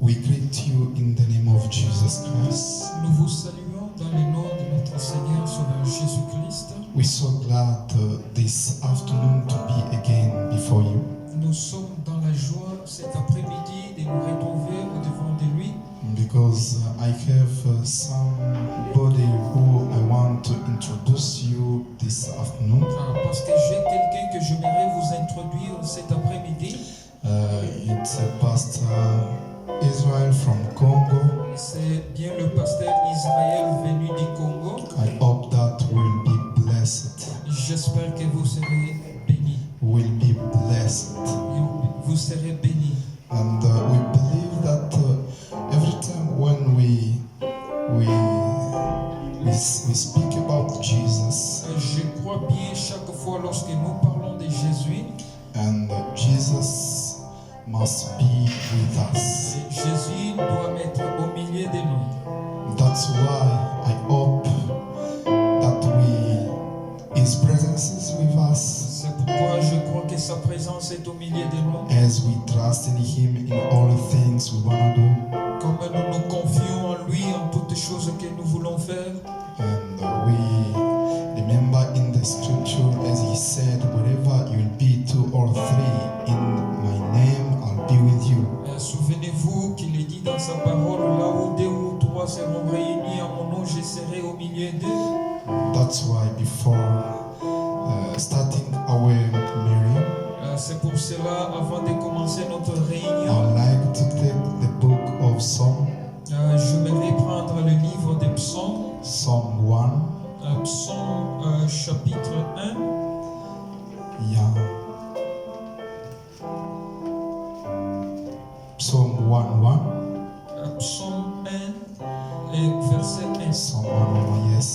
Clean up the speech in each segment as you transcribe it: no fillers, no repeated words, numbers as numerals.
We greet you in the name of Jesus Christ. Nous vous saluons dans le nom de notre Seigneur Sauveur Jésus-Christ. We're so glad this afternoon to be again before you. Nous sommes dans la joie cet après-midi de nous retrouver au-devant de lui. Because I have somebody who I want to introduce you this afternoon. Parce que j'ai quelqu'un que j'aimerais vous introduire cet après-midi. It's a pastor Israel from Congo. C'est bien le pasteur Israël venu du Congo. I hope that we'll be blessed. J'espère que vous serez bénis. Will be blessed. Vous serez bénis. And we believe that every time when we speak about Jesus, Je crois bien chaque fois lorsque nous parlons de Jésus, and Jesus must be with us. Jésus doit être au milieu de nous. That's why I hope that His presence is with us. C'est pourquoi je crois que sa présence est au milieu de nous. As we trust in Him in all the things we want to do. Comme nous nous confions en lui en toutes choses que nous voulons faire. And we remember in the scripture as He said, wherever you'll be 2 or 3 in my name, I'll be with you. Souvenez-vous qu'il est dit dans sa parole, là où 2 ou 3 seront réunis en mon nom, je serai au milieu d'eux. That's why before starting our meeting, C'est pour cela, avant de commencer notre réunion, I'd like to take the book of Psalm, je vais prendre le livre des psaumes, Psalm 1. Psaume chapitre 1. Yeah. Psalm 1:1. Psaume 1 et verset 1. Psalm 1:1, yes.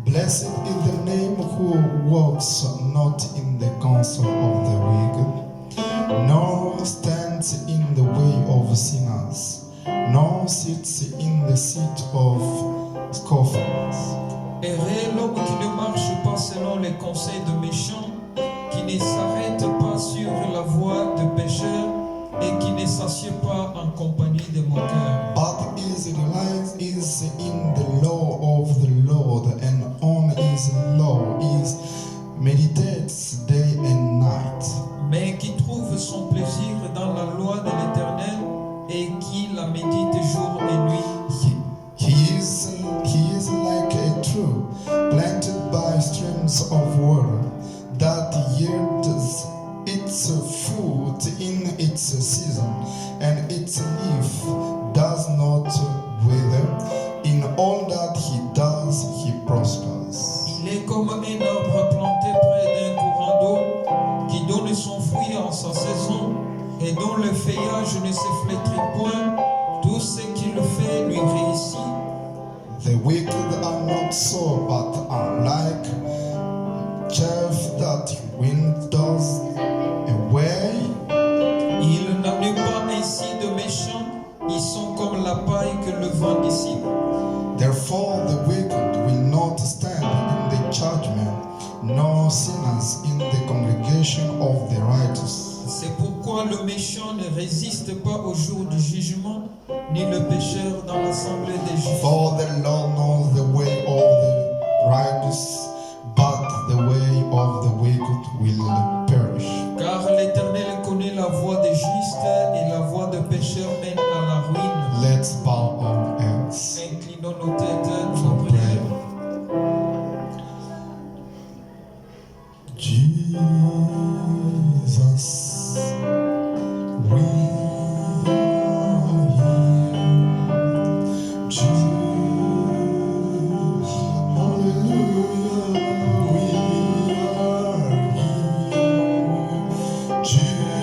Blessed is the name who walks not in the counsel of the wicked, nor stands in the way of sinners, nor sits in the seat of scoffers. Heureux l'homme qui ne marche pas selon les conseils de méchants, qui ne s'arrête pas sur la voie de pécheurs et qui ne s'assied pas en compagnie de moqueurs. But his delight is in the law of the Lord, and on his law is meditates day and night. Mais qui trouve son plaisir dans la loi de l'Éternel et qui la médite jour et nuit. He is like a tree planted by streams of water that yields its fruit in its season, and its leaf does not wither. In all that he does, he prospers. Il est comme un arbre planté près d'un courant d'eau qui donne son fruit en sa saison et dont le feuillage ne se flétrit point. Tout ce qu'il fait lui réussit. The wicked are not so, but are like chaff that wind does away. Il n'en est pas ainsi de méchants, ils sont comme la paille que le vent dissipe. Therefore the wicked will not stand in the judgment, nor sinners in the congregation of the righteous. C'est pourquoi le méchant ne résiste pas au jour du jugement, ni le pécheur dans l'assemblée des justes. For the Lord knows the way of the righteous, but the way of the wicked will perish. Car l'Éternel connaît la voie des justes et la voie de pécheurs mène à la ruine. Let's bow our heads. Inclinons nos têtes, nous prions. Jesus, we are here. Jesus, hallelujah, we are here. Jesus,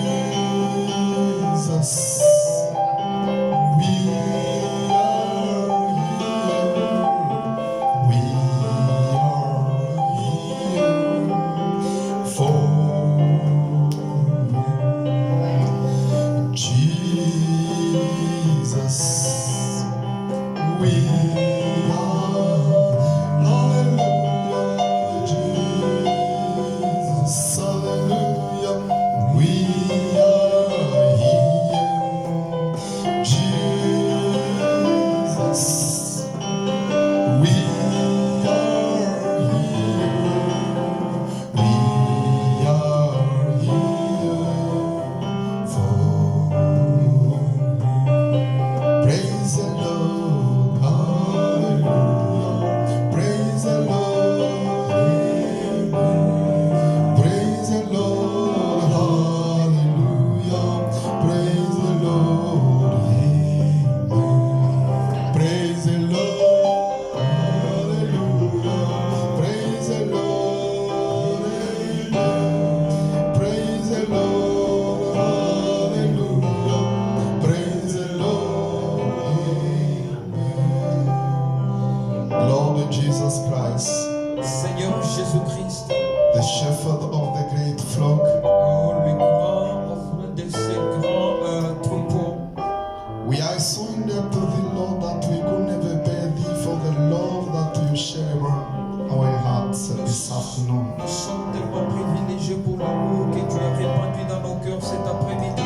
cet après-midi.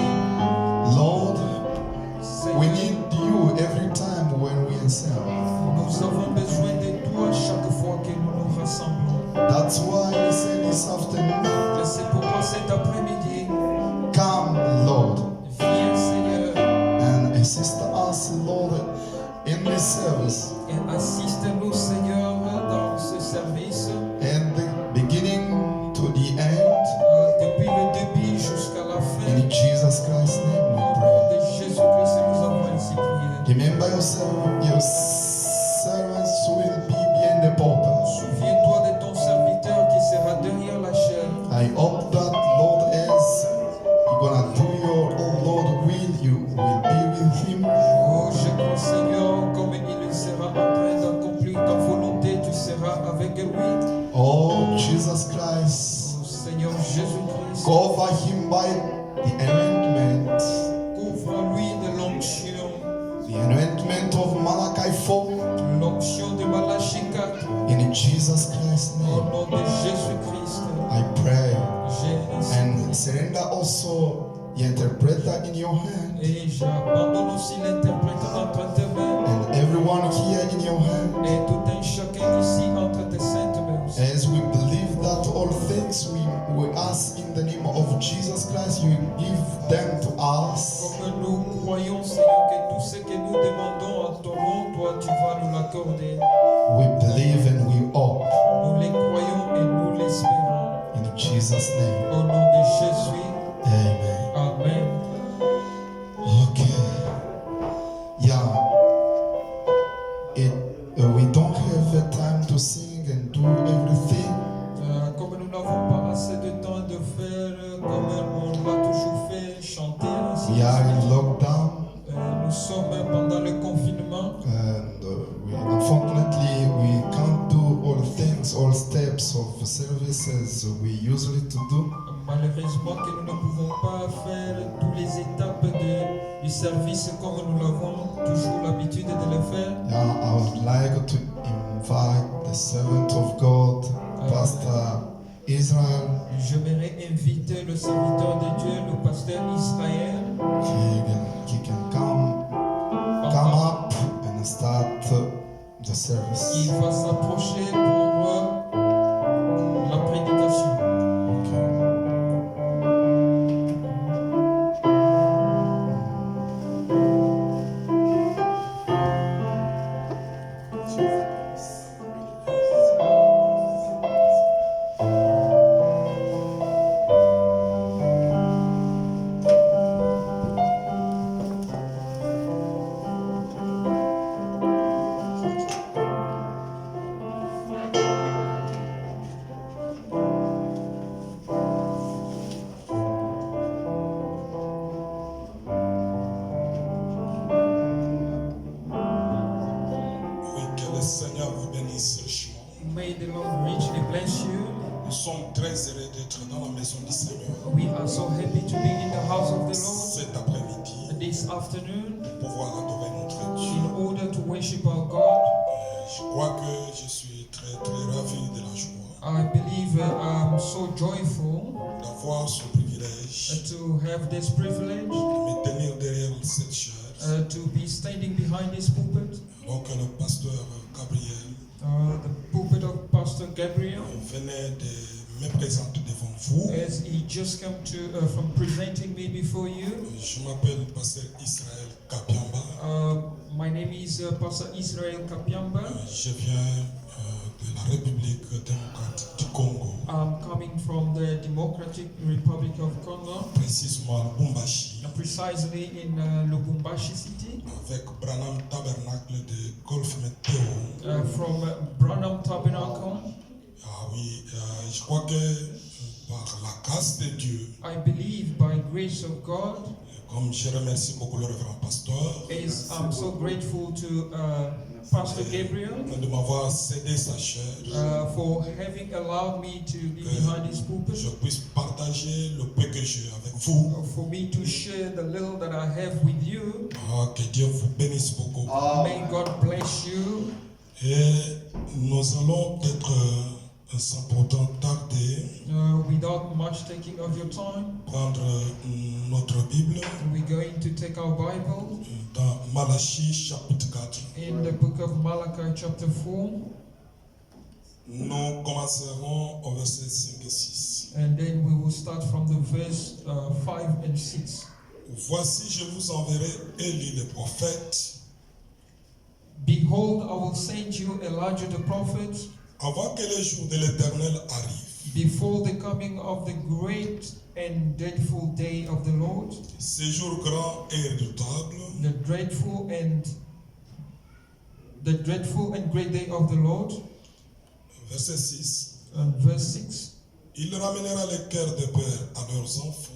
Lord, we Seigneur, need you every time when we assemble. nous avons besoin de toi chaque fois que nous nous rassemblons. That's why we say this afternoon, Et c'est pourquoi cet après-midi, come, Lord, viens Seigneur and assist us, Lord, in this service. et assiste-nous Seigneur dans ce service, And the beginning to the end, depuis le début jusqu'à la fin. in Jesus Christ's name we Au pray. nom de Jésus-Christ, nous avons ainsi prié. Remember your servants will be behind the pulpit. Souviens-toi de ton serviteur qui sera derrière la chaîne. I hope that, Lord, as you're gonna do your own Lord will, you will be with him. Oh, je crois, Seigneur, comme il sera en train d'accomplir ta volonté, tu seras avec lui. Oh, Jesus Christ, Oh, Seigneur Jésus-Christ, cover him by the anointment, couvre-lui de l'onction, the anointment of Malachi 4, l'onction de Malachie 4. in Jesus Christ's Au name. nom de Jésus-Christ, I pray j'ai ainsi and prié. surrender also the interpreter in your hand Et j'abandonne aussi l'interprète entre tes mains and everyone here in your hand. et tout un chacun ici entre tes saintes mains. As we believe that all things we ask in the name of Jesus Christ, you give them to us. Comme nous croyons, Seigneur, que tout ce que nous demandons à ton nom, toi, tu vas nous l'accorder. We believe and we hope Nous les croyons et nous l'espérons. in Jesus' name. Au nom de Jésus, Amen. Amen. Okay. Yeah. We don't have the time to sing and do everything. Comme nous n'avons pas assez de temps de faire comme on l'a toujours fait, chanter ainsi. We are in lockdown, Nous sommes pendant le confinement. and unfortunately we can't do all things, all steps of services we usually to do. Malheureusement que nous ne pouvons pas faire toutes les étapes du service comme nous l'avons toujours l'habitude de le faire. I would like to invite the servant of God, Pastor Israel. J'aimerais inviter le serviteur de Dieu, le pasteur Israël, He can come up and start the service. qui va s'approcher pour la prédication. Okay. Oui, que le Seigneur vous bénisse richement. May the Lord richly bless you. Nous sommes très heureux d'être dans la maison du Seigneur We are so happy to be in the house of the Lord cet après-midi this afternoon pour pouvoir adorer notre Dieu. in order to worship our God. Je crois que je suis très ravi de la joie I believe I'm so joyful d'avoir ce privilège to have this privilege de me tenir derrière cette chaise. to be standing behind this pulpit, Donc le pasteur Gabriel the pulpit of Pastor Gabriel, venait de me présenter devant vous. as he just come to from presenting me before you. Je m'appelle pasteur Israël Kapiamba. My name is Pastor Israel Kapiamba. Je viens de la République démocratique du Congo, I'm coming from the Democratic Republic of Congo, précisément à Lubumbashi, precisely in Lubumbashi city. avec Branham Tabernacle de Golfe Météo. From Branham Tabernacle. Ah oui, je crois que par la grâce de Dieu, I believe by grace of God, comme je remercie beaucoup le révérend pasteur is I'm so grateful to Pastor Gabriel de m'avoir cédé sa chair, for having allowed me to be behind his je pulpit, puisse partager le peu que j'ai avec vous. for me to share the little that I have with you. Ah, que Dieu vous bénisse beaucoup. May God bless you. Et nous allons peut-être sans pourtant tarder, without much taking of your time, prendre notre Bible we're going to take our Bible dans Malachie chapitre 4. in the book of Malachi chapter 4, Nous commencerons au verset 5 et 6. and then we will start from the verse 5 and 6. Voici, je vous enverrai Élie le prophète, Behold, I will send you Elijah the prophet avant que les jours de l'Éternel arrivent. before the coming of the great and dreadful day of the Lord, Ce jour grand et redoutable, the dreadful and great day of the Lord. verset 6. And verse 6. Il ramènera les cœurs des pères à leurs enfants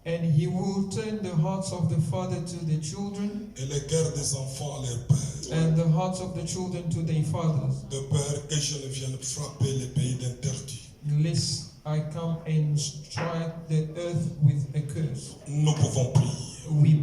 And he will turn the hearts of the father to the children, et les cœurs des enfants à leurs pères. and the hearts of the children to their fathers, De peur que je ne vienne frapper les pays d'interdit. lest I come and strike the earth with a curse. Nous pouvons prier. We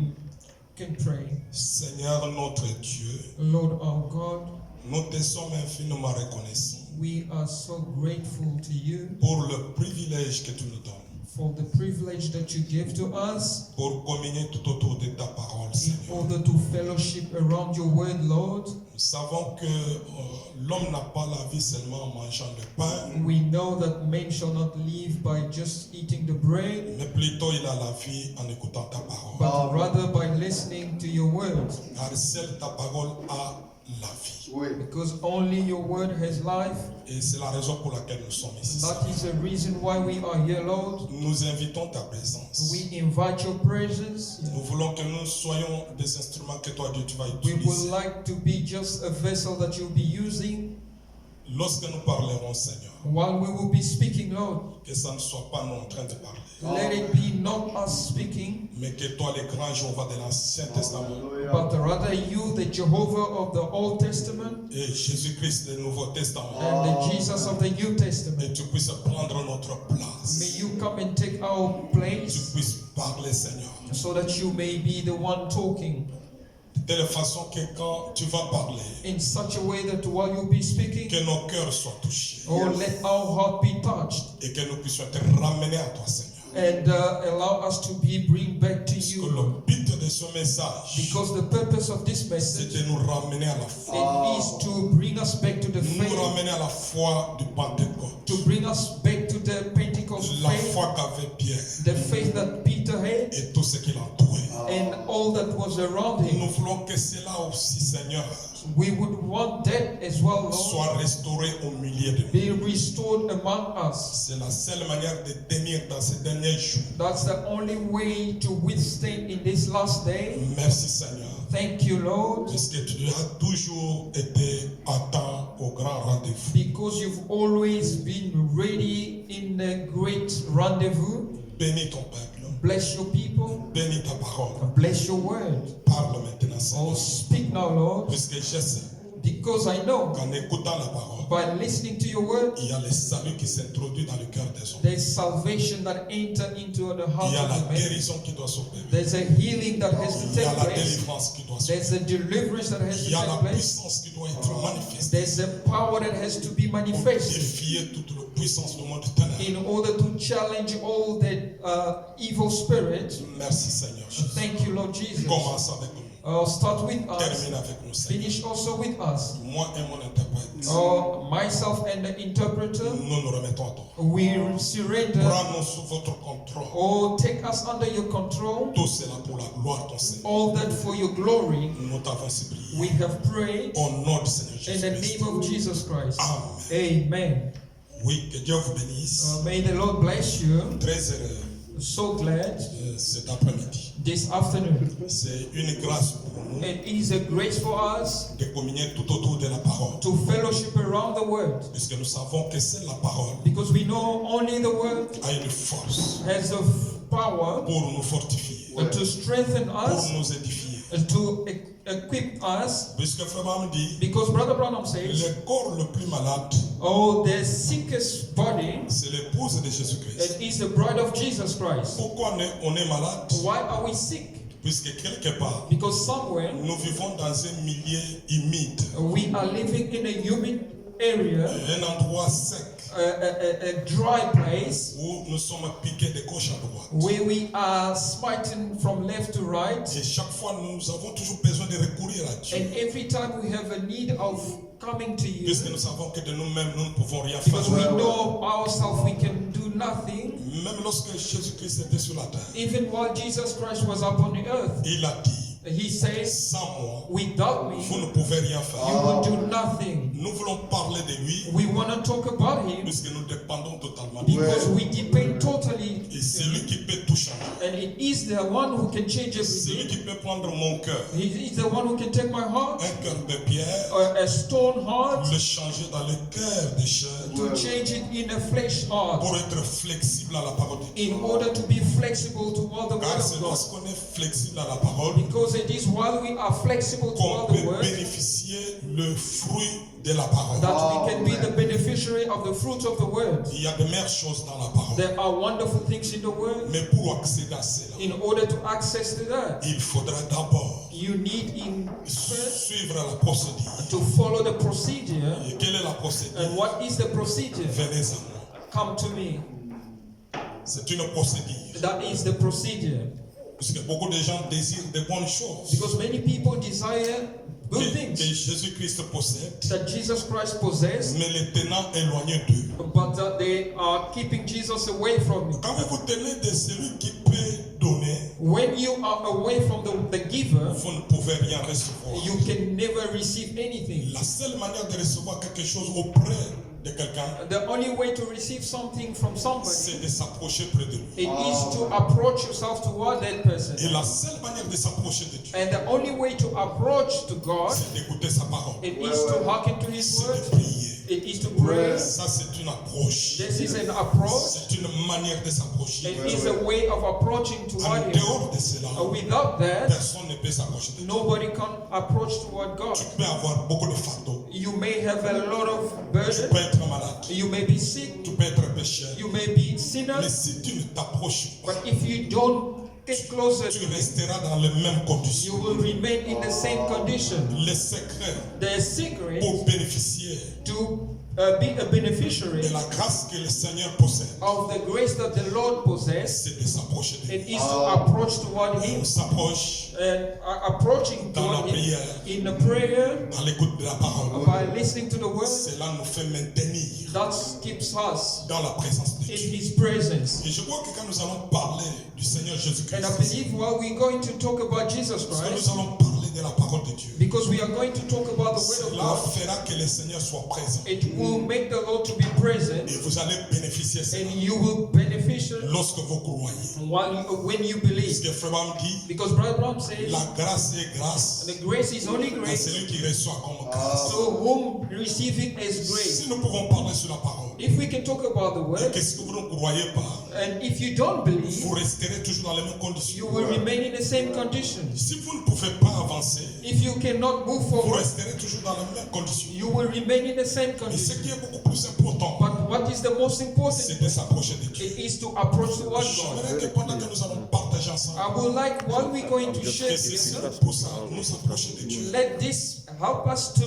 can pray. Seigneur notre Dieu, Lord our God, nous te sommes infiniment reconnaissants we are so grateful to you pour le privilège que tu nous donnes, for the privilege that you give to us pour communier tout autour de ta parole, in Seigneur. order to fellowship around your word, Lord. Nous savons que l'homme n'a pas la vie seulement en mangeant le pain, We know that men shall not live by just eating the bread, mais plutôt il a la vie en écoutant ta parole. but rather by listening to your word. Car seule ta parole a la vie. Because only your word has life. Et c'est la raison pour laquelle nous sommes ici. That Seigneur. is the reason why we are here, Lord. Nous invitons ta présence. We invite your presence. Nous voulons que nous soyons des instruments que toi, Dieu, tu vas We would utiliser. like to be just a vessel that you'll be using Lorsque nous parlerons, Seigneur, while we will be speaking, Lord. que ça ne soit pas nous en train de parler, Let it be not us speaking, mais que toi, le grand Jéhovah de l'Ancien Testament, but rather you, the Jehovah of the Old Testament et Jésus-Christ, le Nouveau Testament, and the Jesus of the New et Testament. tu puisses prendre notre May place. you come and take our Tu place puisses parler, Seigneur, so that you may be the one talking de telle façon que quand tu vas parler, in such a way that while you be speaking, que nos cœurs soient touchés oh, let our heart be touched et que nous puissions te ramener à toi, Seigneur. and allow us to be bring back to Parce que you. le but de ce message, Because the purpose of this c'est message, de nous ramener à la foi. it is to bring us back to the Nous faith, ramener à la foi du Pentecôte. to bring us back to the Pentecost La faith, foi qu'avait Pierre the faith that Peter had et tout ce qui l'entourait. and all that was around him. Nous voulons que cela aussi, Seigneur, We would want that as well, Lord, soit restauré au milieu de nous. be restored among us. C'est la seule manière de tenir dans ces derniers jours. That's the only way to withstand in this last day. Merci, Seigneur, Thank you, Lord, puisque tu as toujours été à temps au grand rendez-vous. because you've always been ready in the great rendezvous. Bénis ton peuple. Bless your people. Bénis ta parole. Bless your word. Parle maintenant, Oh, Seigneur. speak now, Lord, Puisque je sais because I know qu'en écoutant la parole, by listening to your word, il y a le salut qui s'introduit dans le cœur des hommes. there's salvation that enter into the heart Il y a of la the man. guérison qui doit s'opérer. There's a healing that has to Il y a take la place. délivrance qui doit s'opérer. There's a deliverance that has to Il y a la take place. puissance qui doit être manifestée There's a power that has to be pour manifested défier toute la puissance du monde ténèbre. in order to challenge all the evil spirit. Merci Seigneur Jésus. Thank you, Lord Jesus. Commence avec nous. Start with us. Termine avec nous Seigneur. Finish also with us. Moi et mon interprète, Myself and the interpreter, nous nous remettons à toi. we surrender. Prends-nous sous votre contrôle. Oh, take us under your control. Tout cela pour la gloire de ton Seigneur. All that for your glory. Nous t'avons supplié. We have prayed Au nom du Seigneur in the Jésus. name of Jesus Christ. Amen. Amen. Oui, que Dieu vous bénisse. May the Lord bless you. Très heureux So glad cet après-midi. this afternoon. C'est une grâce pour nous It is a grace for us de communier tout autour de la parole. to fellowship around the word, Puisque nous savons que c'est la parole because we know only the word a une force has the power pour nous fortifier, to strengthen pour us, nous édifier. to equip us. Puisque Frère Branham dit, Because Brother Branham says, le corps le plus malade, oh, the sickest body, c'est l'épouse de Jésus-Christ. it is the bride of Jesus Christ. Pourquoi on est malade? Why are we sick? Puisque quelque part, Because somewhere nous vivons dans un milieu humide, we are living in a humid area, un endroit sec, a dry place où nous sommes piqués de gauche à droite. where we are smitten from left to right. Et chaque fois, nous avons toujours besoin de recourir à Dieu. And every time we have a need of coming to you, Puisque nous savons que de nous-mêmes, nous ne pouvons rien because we faire. know ourselves we can do nothing. Même lorsque Jésus-Christ était sur la terre, Even while Jesus Christ was upon the earth, il a dit, he says, sans moi, without me, vous ne pouvez rien you faire. will do nothing. Nous voulons parler de lui, We want to talk about him puisque nous dépendons totalement de lui. because we depend totally, Et c'est lui qui peut tout changer. and it is the one who can change C'est lui everything. qui peut prendre mon cœur, He is the one who can take my heart, un cœur de pierre, a stone heart, le changer dans le cœur de chair, to change it in a flesh heart, pour être flexible à la parole de Dieu. in order to be flexible toward the word Car of c'est God. lorsqu'on est flexible à la parole Because it is while we are flexible qu'on toward the peut word bénéficier le fruit de la parole. that we can be the beneficiary of the fruit of the word. Il y a de meilleures choses dans la parole. There are wonderful things in the word. Mais pour accéder à cela, In order to access to that, il faudra d'abord you need in first suivre la procédure. to follow the procedure. Et quelle est la procédure? And what is the procedure? Venez à moi. Come to me. C'est une procédure. That is the procedure. Parce que beaucoup de gens désirent de bonnes choses Because many people desire good que things Jésus-Christ possède, that Jesus Christ possessed, mais les tenants éloignés d'eux. but they are keeping Jesus away from it. Quand vous tenez de celui qui peut donner, When you are away from the giver, vous ne pouvez rien recevoir. you can never receive anything. La seule manière de recevoir quelque chose auprès de quelqu'un, The only way to receive something from somebody, c'est de s'approcher près de lui. it is to approach yourself toward that person. Et la seule manière de s'approcher de Dieu, And the only way to approach to God, c'est d'écouter sa parole. it is to hearken to His C'est word. de prier. It is to pray. Ça, c'est une approche. This is an approach. C'est une manière de s'approcher. It is a way of approaching En toward Him. dehors de cela, Without that, personne ne peut s'approcher de Dieu. nobody can approach toward God. Tu peux avoir beaucoup de fardeaux. You may have a lot of Tu burden. peux être malade. You may be sick. Tu peux être pécheur. You may be Mais sinner. si tu ne t'approches pas, But if you don't get closer tu to Him, resteras dans les mêmes you conditions. will remain in the same condition. Le secret The secret pour bénéficier to be a beneficiary de la grâce que le Seigneur possède, of the grace that the Lord possesses, c'est de s'approcher de lui. it is to approach toward Him. On s'approche And approaching dans la toward Him prière, in the prayer, dans l'écoute de la parole. by listening to the word, Cela nous fait maintenir that keeps us dans la présence de in Dieu. His presence. Et je crois que quand nous allons parler du Seigneur And I Jésus-Christ, believe while we're going to talk about Jesus parce que Christ, nous allons parler de la parole de Dieu, because we are going to talk about the word of cela God, fera que le Seigneur soit présent. it will make the Lord to be present, Et vous allez bénéficier de cela and you will benefit lorsque vous croyez. when you Parce believe. que Frère Branham dit, Because Brother Brown says, la grâce est grâce the grace is only à grace, celui qui reçoit comme grâce. so whom receiving is grace. Si nous pouvons parler sur la parole, If we can talk about the et word, que si vous ne croyez pas, and if you don't believe, vous resterez toujours dans les mêmes you conditions. will remain in the same conditions. Si vous ne pouvez pas avancer, If you cannot move vous forward, resterez toujours dans les mêmes conditions. you will remain in the same Et ce conditions. qui est beaucoup plus important, But what is the most important? c'est de s'approcher de Dieu. It is to approach towards God. J'aimerais que pendant que nous allons partager ensemble, I would like, while we're going to share que ceci together, nous pousse à nous approcher de Dieu. let this help us to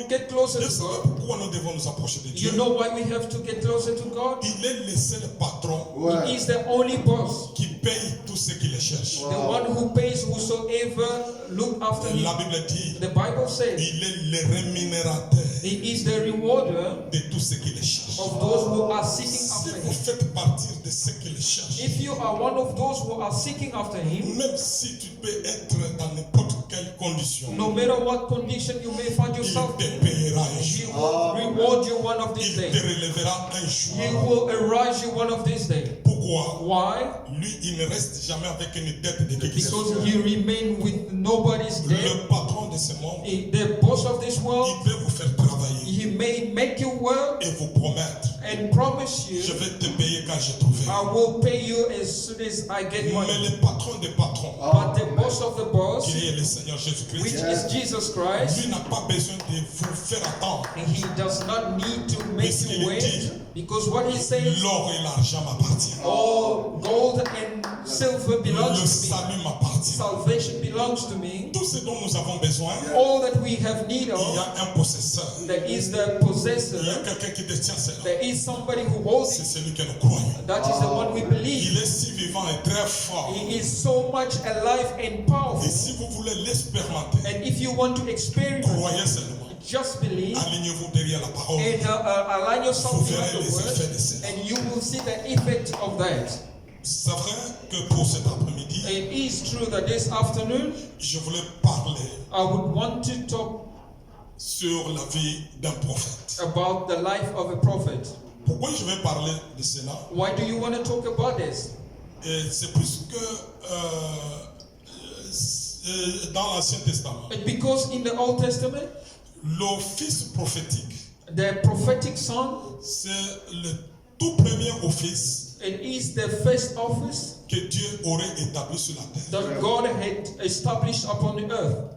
get closer Vous to savez God. pourquoi nous devons nous approcher de Dieu? You know why we have to get closer to God? Il est le seul patron He is the only boss, qui paye tous ceux qui le cherchent. the one who pays whosoever look after him. La Bible dit, The Bible says il est le rémunérateur He is the rewarder de tous ceux qui le cherchent. of those who are seeking Si after vous Him. faites partie de ceux qui le cherchent, If you are one of those who are seeking after Him, même si tu peux être dans n'importe quelle condition, no matter what condition you may find il yourself te in, payera un He jour. will reward you one of these Il te days. relèvera un He jour. will arise you one of these days. Pourquoi? Why? Lui, il ne reste jamais avec une dette de quelque chose. Because He remain with nobody's debt. Le patron de ce monde, The boss of this world, il peut vous faire travailler He may make you work et vous promettre, and promise je you, vais te payer quand j'ai trouvé. I will pay you as soon as I get Mais money. le patron des patrons, But the boss of the boss, qui est le Seigneur which Jésus-Christ, is Jesus Christ, lui n'a pas besoin de vous faire attendre. and He does not need to make you wait, because what He says, L'or et l'argent m'appartiennent. all gold and silver Le belongs to me. salut m'appartient. Salvation belongs belongs to me. Tout ce dont nous avons besoin, All that we have need il y of, a un possesseur. there is the Il y a possessor. quelqu'un qui détient cela. There is somebody who holds C'est it. celui que nous croyons. That is the one we believe. Il est si vivant et très fort. He is so much alive and Et powerful. si vous voulez l'expérimenter, And if you want to experiment, croyez seulement. just believe Alignez-vous derrière la parole. and align Vous yourself with verrez the les effets word, de cela. and you will see the effect of that. C'est vrai que pour cet après-midi, It is true that this afternoon je voulais parler I would want to talk sur la vie d'un prophète. about the life of a prophet. Pourquoi je vais parler de cela? Why do you want to talk about this? Et c'est puisque dans l'Ancien Testament, Because in the Old Testament, l'office prophétique, the prophetic son, c'est le tout premier office it is the first office que Dieu aurait établi sur la terre. that God had established upon the earth.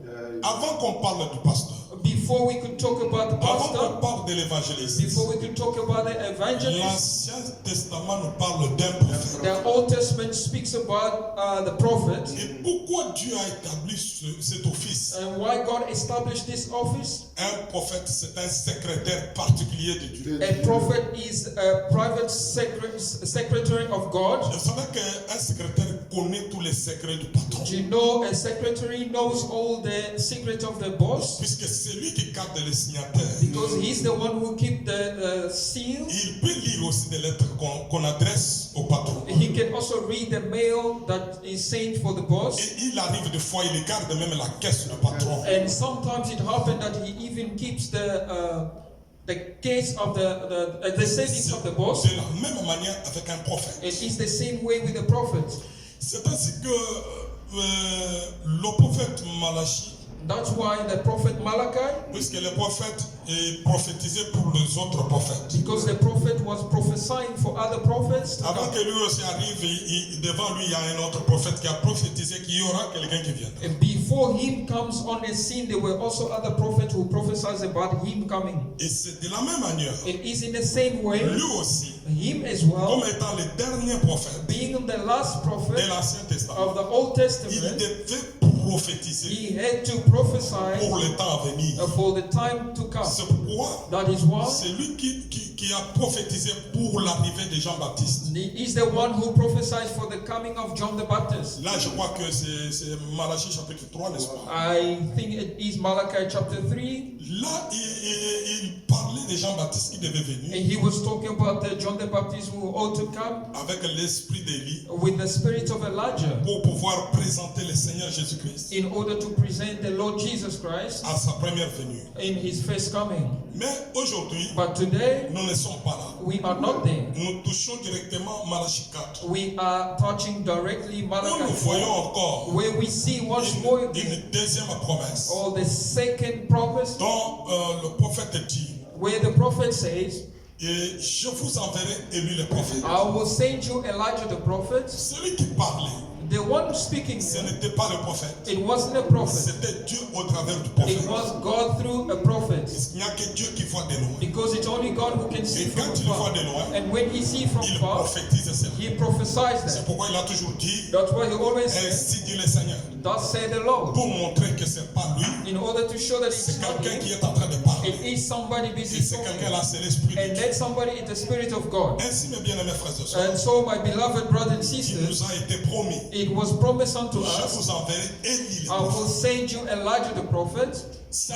Avant qu'on parle du pasteur, Before we could talk about the avant qu'on pastor, parle de l'évangéliste, before we could talk about the evangelist, l'Ancien Testament nous parle d'un prophète. the Old Testament speaks about the prophet. Et pourquoi Dieu a établi cet office? And why God established this office? Un prophète, c'est un secrétaire particulier de Dieu. A prophet is a private secretary of God. Vous savez qu'un secrétaire connaît tous les secrets du patron. Do you know a secretary knows all the secrets of the boss? Puisque c'est lui qui garde les signataires. Because he's the one who keeps the seal. Il peut lire aussi des lettres qu'on adresse au patron. He can also read the mail that is sent for the boss. Et il arrive des fois, il garde même la caisse du patron. And sometimes it happens that he even keeps the case of the savings of the boss. De la même manière avec un prophète. It is the same way with the prophet. C'est ainsi que le prophète Malachie, That's why the prophet Malachi, puisque le prophète est prophétisé pour les autres prophètes. because the prophet was prophesying for other prophets. Avant que lui aussi arrive, devant lui, il y a un autre prophète qui a prophétisé qu'il y aura quelqu'un qui viendra. And before him comes on the scene, there were also other prophets who prophesied about him coming. Et c'est de la même manière, It is in the same way, lui aussi, him as well, comme étant le dernier prophète being the last de prophet l'Ancien Testament, of the Old il Testament, devait prophétiser he had to prophesy pour le temps à venir. for the time to come. C'est pourquoi That is why c'est lui qui a prophétisé pour l'arrivée de Jean-Baptiste. he is the one who prophesied for the coming of John the Baptist. Là, je crois que c'est Malachie chapitre 3, n'est-ce pas? I think it is Malachi chapter 3. Là, il parlait de Jean-Baptiste qui devait venir And he was talking about the John the Baptist who ought to come avec l'esprit d'Élie with the spirit of Elijah pour pouvoir présenter le Seigneur Jésus-Christ in order to present the Lord Jesus Christ à sa première venue. in his first coming. Mais aujourd'hui, But today, nous ne sommes pas là. we are not there. Nous touchons directement Malachie 4. We are touching directly Où nous Malachi voyons 4, encore where we see once more une deuxième promesse or the second prophecy, dont le prophète dit, where the prophet says, et je vous enverrai Élie le prophète. I will send you Elijah the prophet. Celui qui parlait, The one speaking ce here, n'était pas le prophète, it wasn't a prophet. c'était Dieu au travers du prophète. It was God through a prophet. Il n'y a que Dieu qui voit de loin. Because it's only God who can see Et from quand il voit far. de loin, And when he sees from il far, prophétise cela. he prophesies C'est that. pourquoi il a toujours dit, That's why he always says, ainsi dit le Seigneur, thus say the Lord. pour montrer que c'est pas lui, In order to show that it's c'est not quelqu'un qui him, est en train de parler. it is somebody Et busy c'est quelqu'un talking. là, c'est l'Esprit de And Dieu. that somebody is the Spirit of God. Ainsi, mes bien-aimés frères et sœurs, And so, my beloved brothers and il sisters, nous a été promis, it was promised unto je us, vous enverrai Élie le I will prophète. send you Elijah the prophet. Ça,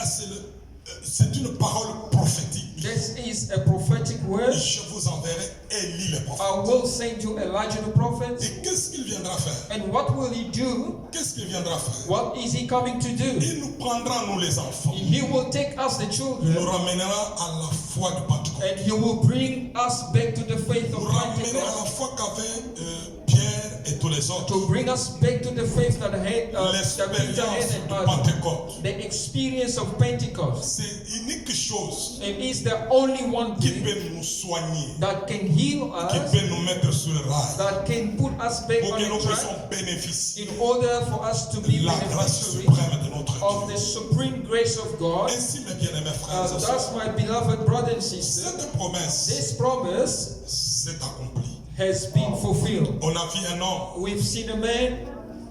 c'est une parole prophétique. This is a prophetic word. Je vous enverrai Élie le prophète. I will send you Elijah the prophet. Et qu'est-ce qu'il viendra faire? And what will he do? Qu'est-ce qu'il viendra faire? What is he coming to do? Il nous prendra, nous les enfants. He will take us, the Il nous children, ramènera à la foi du Pentecôte. and he will bring us back to the faith Nous of ramener à Pentecost, la foi qu'avaient Pierre et tous les autres. to bring us back to the faith that Peter L'expérience had du and Pentecôte. the experience of Pentecost. C'est unique chose It is the only one qui thing peut nous soigner, that can heal qui us, peut nous mettre sur le rail, that can put us back pour on que nous the track, puissions bénéficier in order for us to be de la grâce beneficiaries suprême de notre of Dieu. the supreme grace of God. Ainsi, mes bien-aimés frères et sœurs, Thus, my beloved brothers and sisters, cette promesse this promise s'est accomplie. has been fulfilled. On a vu un homme We've seen a man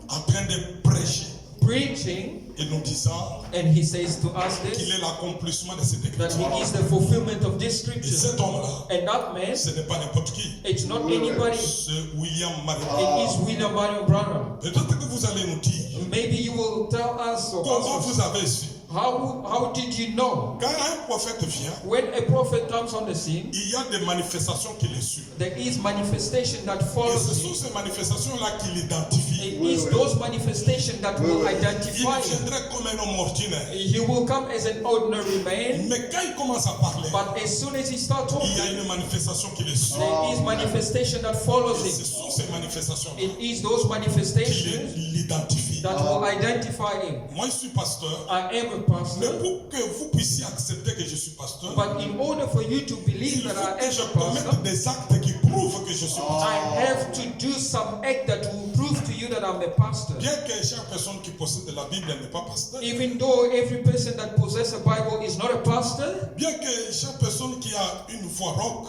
en train de prêcher preaching, et nous disant and he says to us qu'il this, est l'accomplissement de cette that écriture. he is the fulfillment of this Et scripture. cet homme-là, And that man, ce n'est pas n'importe qui. it's not anybody, C'est William Marion. it is William Marion Branham. Peut-être que vous allez nous dire, Maybe you will tell us, or comment ask us, vous avez su? how did you know? Quand un prophète vient, When a prophet comes on the scene, il y a des manifestations qui le suivent. there is manifestation that Et follows ce him. sont ces manifestations-là qui l'identifient. It is those manifestations that will Il identify him. viendrait comme un homme ordinaire. He will come as an ordinary man, Mais quand il commence à parler, but as soon as he starts il y talking, a une manifestation qui le suit. there is manifestation that follows Et ce him. sont ces manifestations It is those qui manifestations l'identifient. that will identify him. Moi, je suis pasteur. I am a Mais pastor, pour que vous puissiez accepter que je suis pasteur, but in order for you to il believe that faut I que am je a pastor, commette des actes qui prouvent que je suis pasteur. I have to do some act that will prove to you that I'm a pastor. Bien que chaque personne qui possède la Bible n'est pas pasteur, Even though every person that possesses a Bible is not a pastor, bien que chaque personne qui a une voix rock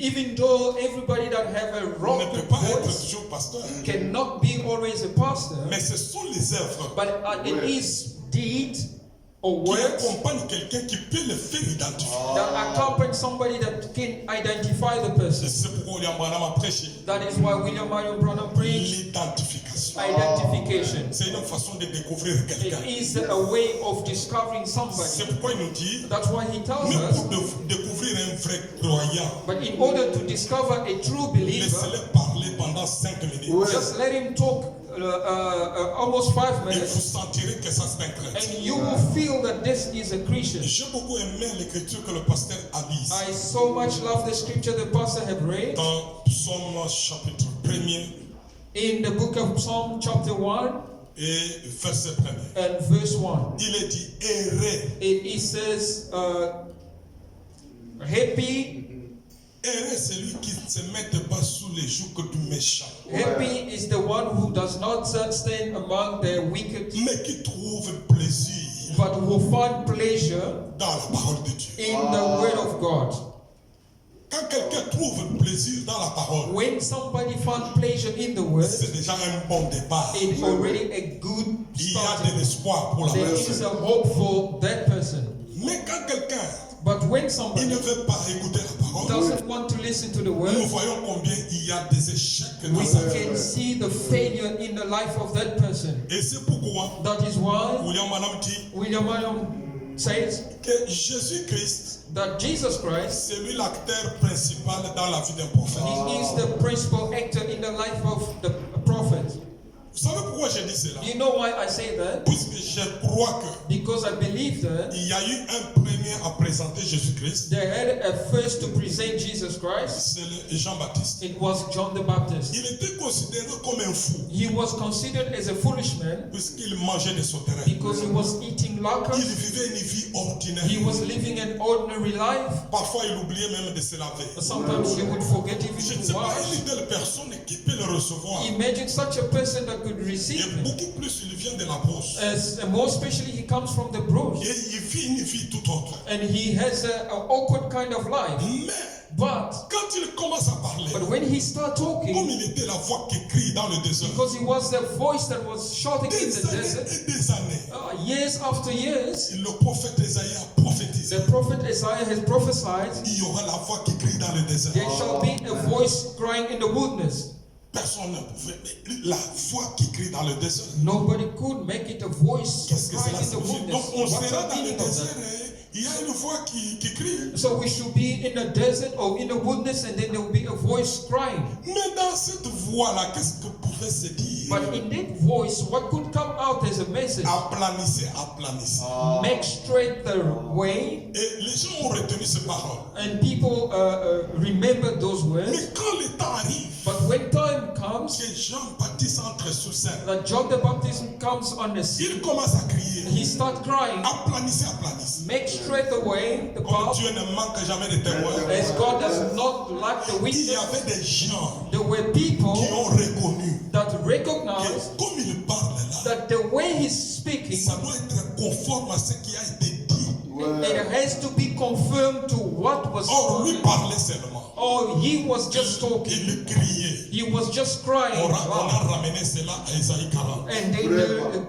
even though everybody that have a ne rock peut pas être voice toujours pasteur, cannot be always a pastor, mais ce sont les œuvres but it is deed or qui words accompagnent quelqu'un qui peut le faire identifier. that accompany somebody that can identify the Et person. c'est pourquoi William Branham a prêché That is why William Marion Branham preached l'identification. identification. C'est une façon de découvrir quelqu'un. It is a way of discovering somebody. C'est pourquoi il nous dit, That's why he tells mais us, pour découvrir un vrai croyant, but in order to discover a true believer, laissez-le parler pendant 5 minutes. just let him talk almost 5 Et vous minutes, sentirez que ça c'est un chrétien. and you will feel that this is a Christian. J'ai beaucoup aimé l'écriture que le pasteur a lise I so much love the scripture the pastor have read dans Psaume chapitre 1er in the book of Psalm chapter 1 et verset 1er. and verse 1. Il est dit, errez. It says, happy Celui qui ne se met pas sous les jougs du méchant, Happy is the one who does not stand among the wicked, mais qui trouve plaisir but who find pleasure dans la parole de Dieu. in the word of God. Quand quelqu'un trouve plaisir dans la parole, When somebody finds pleasure in the word, c'est déjà un bon départ. it's already a good Il y a start. de l'espoir pour la There is personne. a hope for that person. Mais quand quelqu'un But when il somebody ne veut pas écouter la parole, doesn't want to listen to the nous word, voyons combien il y a des échecs dans we sa vie. can see the failure in the life of that person. Et c'est pourquoi That is why William Branham dit William Marion says que Jésus-Christ, that Jesus Christ, c'est lui l'acteur principal dans la vie d'un prophète. he is the principal actor in the life of the prophet. Vous savez pourquoi j'ai dit cela? You know why I say that? Puisque je crois que Because I believe that il y a eu un premier à présenter Jésus-Christ, they had a first to present Jesus Christ. c'est le Jean-Baptiste. It was John the Baptist. Il était considéré comme un fou He was considered as a foolish man puisqu'il mangeait des sauterelles. because he was eating Il locusts. vivait une vie ordinaire. He was living an ordinary life. Parfois, il oubliait même de se laver. Sometimes he would forget Je even ne to sais pas wash. une telle personne qui peut le recevoir. Imagine such a person that could Et receive him. beaucoup plus, il vient de la brousse. And more especially, he comes from the bruise. Et il vit une vie tout autre. And he has an awkward kind of life. Mais But quand il commence à parler, when he started comme talking, il était la voix qui crie dans le désert, because he was the voice that was shouting in des the années desert, et des années, years after years, le prophète Isaïe a prophétisé. the prophet Isaiah has prophesied, Il y aura la voix qui crie dans le désert. there shall be a voice crying in the wilderness. Personne ne pouvait. La voix qui crie dans le désert. Nobody could make it a voice Qu'est-ce que crying cela in the signifie? Donc wilderness. on What's sera the dans le meaning of désert that? et il y a une voix qui crie. So we should be in the desert or in the wilderness, and then there will be a voice crying. Mais dans cette voix-là, qu'est-ce que pouvait se dire? But in that voice, what could come out as a message? Aplanissez, aplanissez. Make straight the way, Et les gens ont retenu ces paroles. and people remember those words. Mais quand le temps arrive, But when time comes, que Jean-Baptiste entre sur scène, that John the Baptist comes on the scene, il commence à crier. he starts crying. Aplanissez, aplanissez. Make straight the way, the Comme path, Dieu ne manque jamais de témoins. as God does not lack the Il y witness. avait des gens There were qui people ont reconnu that que recognized comme il parle là, that the way he's speaking, ça doit être conforme à ce qui a été dit. it has to be confirmed to what was Or, lui spoken. parlait seulement. Oh, he was just talking. Il criait. He was just crying. On a ramené cela à Isaïe 40. And they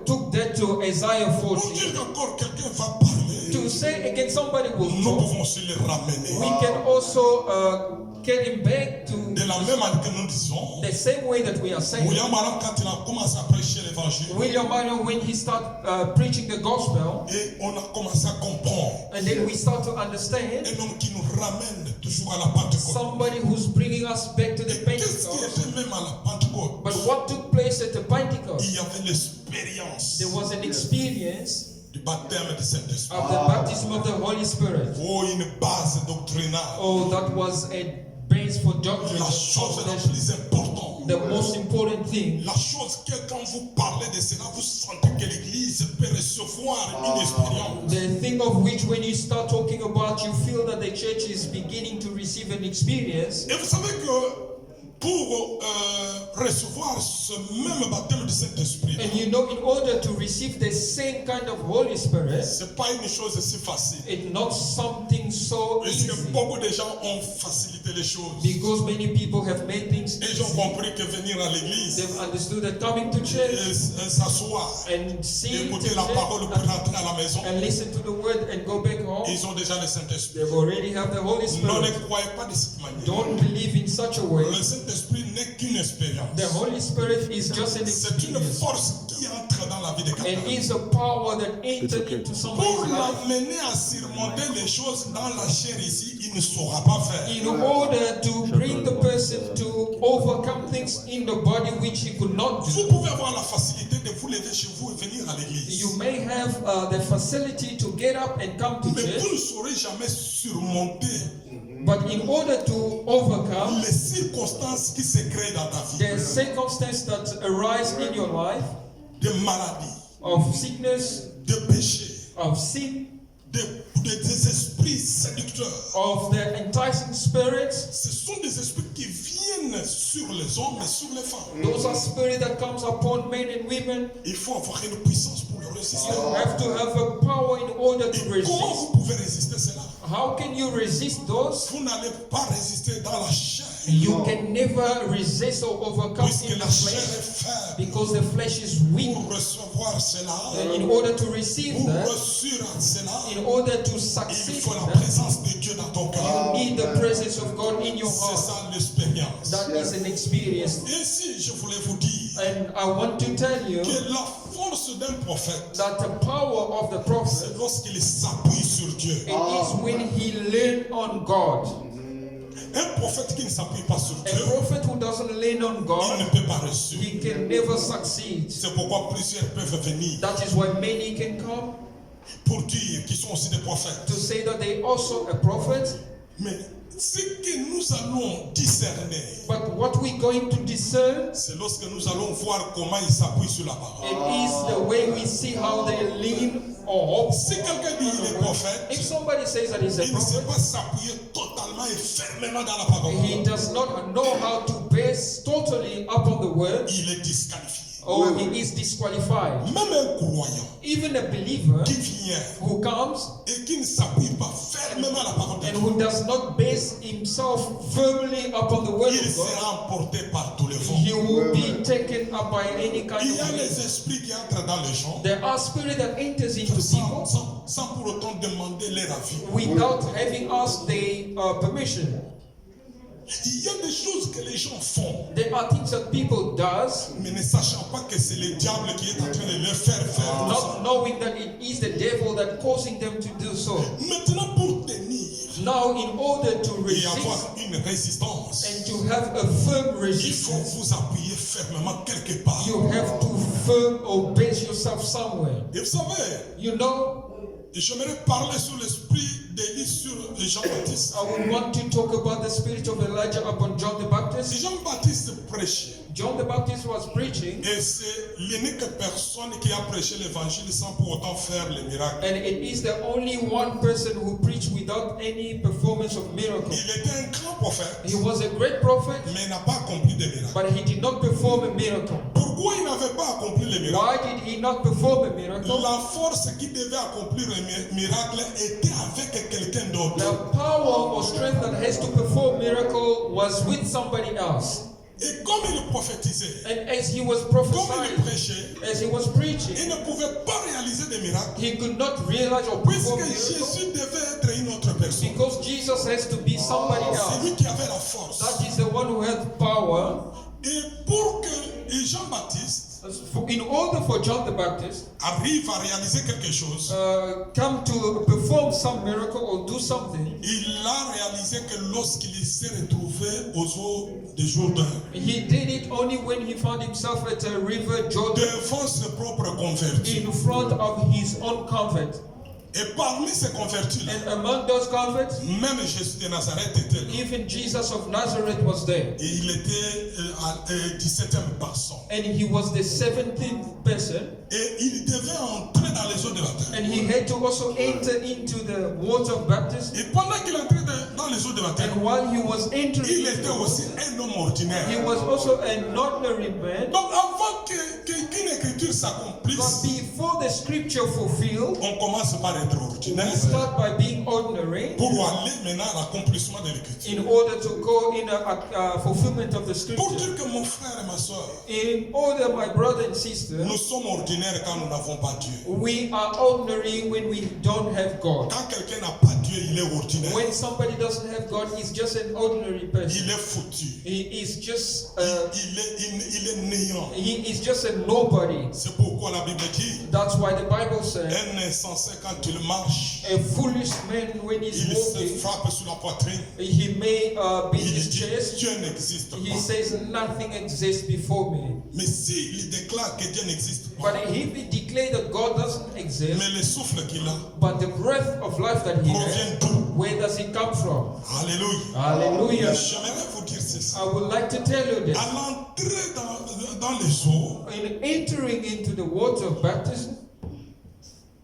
took said to Isaiah Pour 40, dire qu'encore quelqu'un va parler, to say again somebody will nous talk, pouvons aussi le ramener. we can also get him back to De la même manière que nous disons, the same way that we are saying. William Branham, quand il a commencé à prêcher l'évangile, William Branham, when he started preaching the gospel, et on a commencé à comprendre and then we start to understand un homme qui nous ramène toujours à la Pentecôte. somebody who's bringing us back to the Et qu'est-ce qui Pentecost. était même à la Pentecôte? But what took place at the Pentecost? Il y avait l'expérience There was an experience du baptême du Saint-Esprit. of the baptism of the Holy Spirit. Oh, une base doctrinale. Oh, that was a base for doctrine. La chose la plus importante. The most important thing. La chose que quand vous parlez de cela, vous sentez que l'Église peut recevoir une expérience. The thing of which when you start talking about, you feel that the church is beginning to receive an experience. Et vous savez que pour recevoir ce même baptême du Saint-Esprit, And you know, in order to receive the same kind of Holy Spirit, c'est pas une chose si facile. it's not something so Parce easy. que beaucoup de gens ont facilité les choses. Because many people have made things Et ils ont easy. compris que venir à l'église, They've understood that coming to church et s'asseoir, and sing écouter to la church parole pour rentrer à la maison, and listen to the word and go back home, ils ont déjà le Saint-Esprit. they've already have the Holy Non, ne Spirit. croyez pas de cette manière. Don't believe in such a way. Le Saint-Esprit n'est qu'une expérience. The Holy Spirit is just an C'est une experience. force qui entre dans la vie de And quelqu'un. is a power that entered into Pour somebody's life. l'amener à surmonter les choses dans la chair ici, il ne saura pas faire. In order to bring the person to overcome things in the body which he could not do. Vous pouvez avoir la facilité de vous lever chez vous et venir à l'église. You may have the facility to get up and come to Mais vous church, ne saurez jamais surmonter but in order to overcome les circonstances qui se créent dans ta vie. the circumstances that arise in your life De maladies, of sickness, de péchés, of sin, des esprits séducteurs. of the enticing spirits. Ce sont des esprits qui viennent sur les hommes et sur les femmes. Those are spirits that comes upon men and women. Il faut avoir une puissance pour le résister. You have to have a power in order Et to comment resist. vous pouvez résister cela? How can you resist those? Vous n'allez pas résister dans la chair. You can never resist or overcome Puisque in the la chair flesh est faible. because the flesh is weak. Pour recevoir cela, And in order to receive pour that, reçuir cela, in order to il succeed faut in la that, présence de Dieu dans ton you cœur. need the presence of God in your C'est heart. ça l'expérience. That is an experience. Et si je voulais vous dire And I want to tell you que la force d'un prophète, that the power of the prophet, c'est lorsqu'il s'appuie sur Dieu. it is when he leaned on God. Un prophète qui ne s'appuie pas sur A Dieu, prophet who doesn't lean on il ne God, peut pas réussir. he can never succeed. C'est pourquoi plusieurs peuvent venir That is why many can come pour dire qu'ils sont aussi des prophètes. to say that they also a prophet. Mais ce que nous allons discerner, But what we're going to discern, c'est lorsque nous allons voir comment il s'appuie sur la parole. it is the way we see how they lean or hope. Si quelqu'un dit qu'il est prophète, If somebody says that he's a il ne sait prophet, pas s'appuyer totalement et fermement dans la parole. he does not know how to base totally upon the word, Il est disqualifié. or he is disqualified. Même un croyant Even a believer qui vient who comes et qui ne s'appuie pas fermement à la parole de and Dieu, who does not base himself firmly upon the word il of God, sera emporté par tous les vents. he will be taken up by any kind Il y a of les wind. esprits qui entrent dans les gens There are spirits that enters into people sans pour autant demander leur avis. without having asked the permission. Il y a des choses que les gens font, There are things that people does, mais ne sachant pas que c'est le diable qui est en train de leur faire faire. not knowing that it is the devil that causing them to do so. Maintenant, pour tenir Now, in order to et resist avoir une résistance, and to have a firm il faut resistance, vous appuyer fermement quelque part. you have to firm or base yourself somewhere. Et vous savez, You know, j'aimerais parler sur l'esprit d'Élie sur Jean-Baptiste. I would want to talk about the spirit of Elijah upon John the Baptist. Jean-Baptiste prêchait. John the Baptist was preaching, Et c'est l'unique personne qui a prêché l'évangile sans pour autant faire les miracles. and it is the only one person who preached without any performance of miracle. Il était un grand prophète, He was a great prophet, mais il n'a pas accompli de miracles. but he did not perform a miracle. Pourquoi il n'avait pas accompli les miracles? Why did he not perform a miracle? La force qui devait accomplir un miracle était avec quelqu'un d'autre. The power or strength that has to perform miracle was with somebody else. Et comme il prophétisait, And as he was comme il prophesying, prêchait, as he was preaching, il ne pouvait pas réaliser des miracles. he could not realize or Puisque perform miracles Jésus devait être une autre personne. because Jesus has to be somebody C'est else. lui qui avait la force. That is the one who had power. Et pour que Jean-Baptiste In order for John the Baptist arrive à réaliser quelque chose, come to perform some miracle or do something, il a réalisé que lorsqu'il s'est retrouvé aux eaux de Jourdain, he did it only when he found himself at a river Jordan devant ses propres convertis. in front of his own convent. Et parmi ces convertis-là, And among those converts, même Jésus de Nazareth était là. even Jesus of Nazareth was there. Et il était à 17e personne. And he was the 17th person. Et il devait entrer dans les eaux de baptême. And he had to also enter into the water of baptism. Et pendant qu'il entrait dans les eaux de baptême, And while he was entering, il était aussi un homme ordinaire. he was also an ordinary man. Donc avant qu'une écriture But s'accomplisse, before the scripture fulfilled, on commence par être ordinaire we start by being ordinary pour aller maintenant à l'accomplissement de l'écriture. in order to go in a fulfillment of the Pour scripture. dire que mon frère et ma soeur, In order, my brother and sister, nous sommes ordinaires quand nous n'avons pas Dieu. we are ordinary when we don't have God. Quand quelqu'un n'a pas Dieu, il est ordinaire. When somebody doesn't have God, he's just an ordinary person. Il est foutu. He is just Il est néant. he is just a nobody. C'est pourquoi la Bible dit, That's why the Bible says un insensé quand il marche, a foolish man when he's il se walking, frappe sur la poitrine. he may beat Il his dit, chest. Dieu n'existe He pas. says nothing exists before me. Mais s'il déclare que Dieu n'existe pas, But if he declared that God doesn't exist, mais le souffle qu'il a but the breath of life that he has, provient d'où? where does it come from? Alléluia. Hallelujah. J'aimerais vous dire ceci. I would like to tell you this. À l'entrée dans les eaux, In entering into the water of baptism,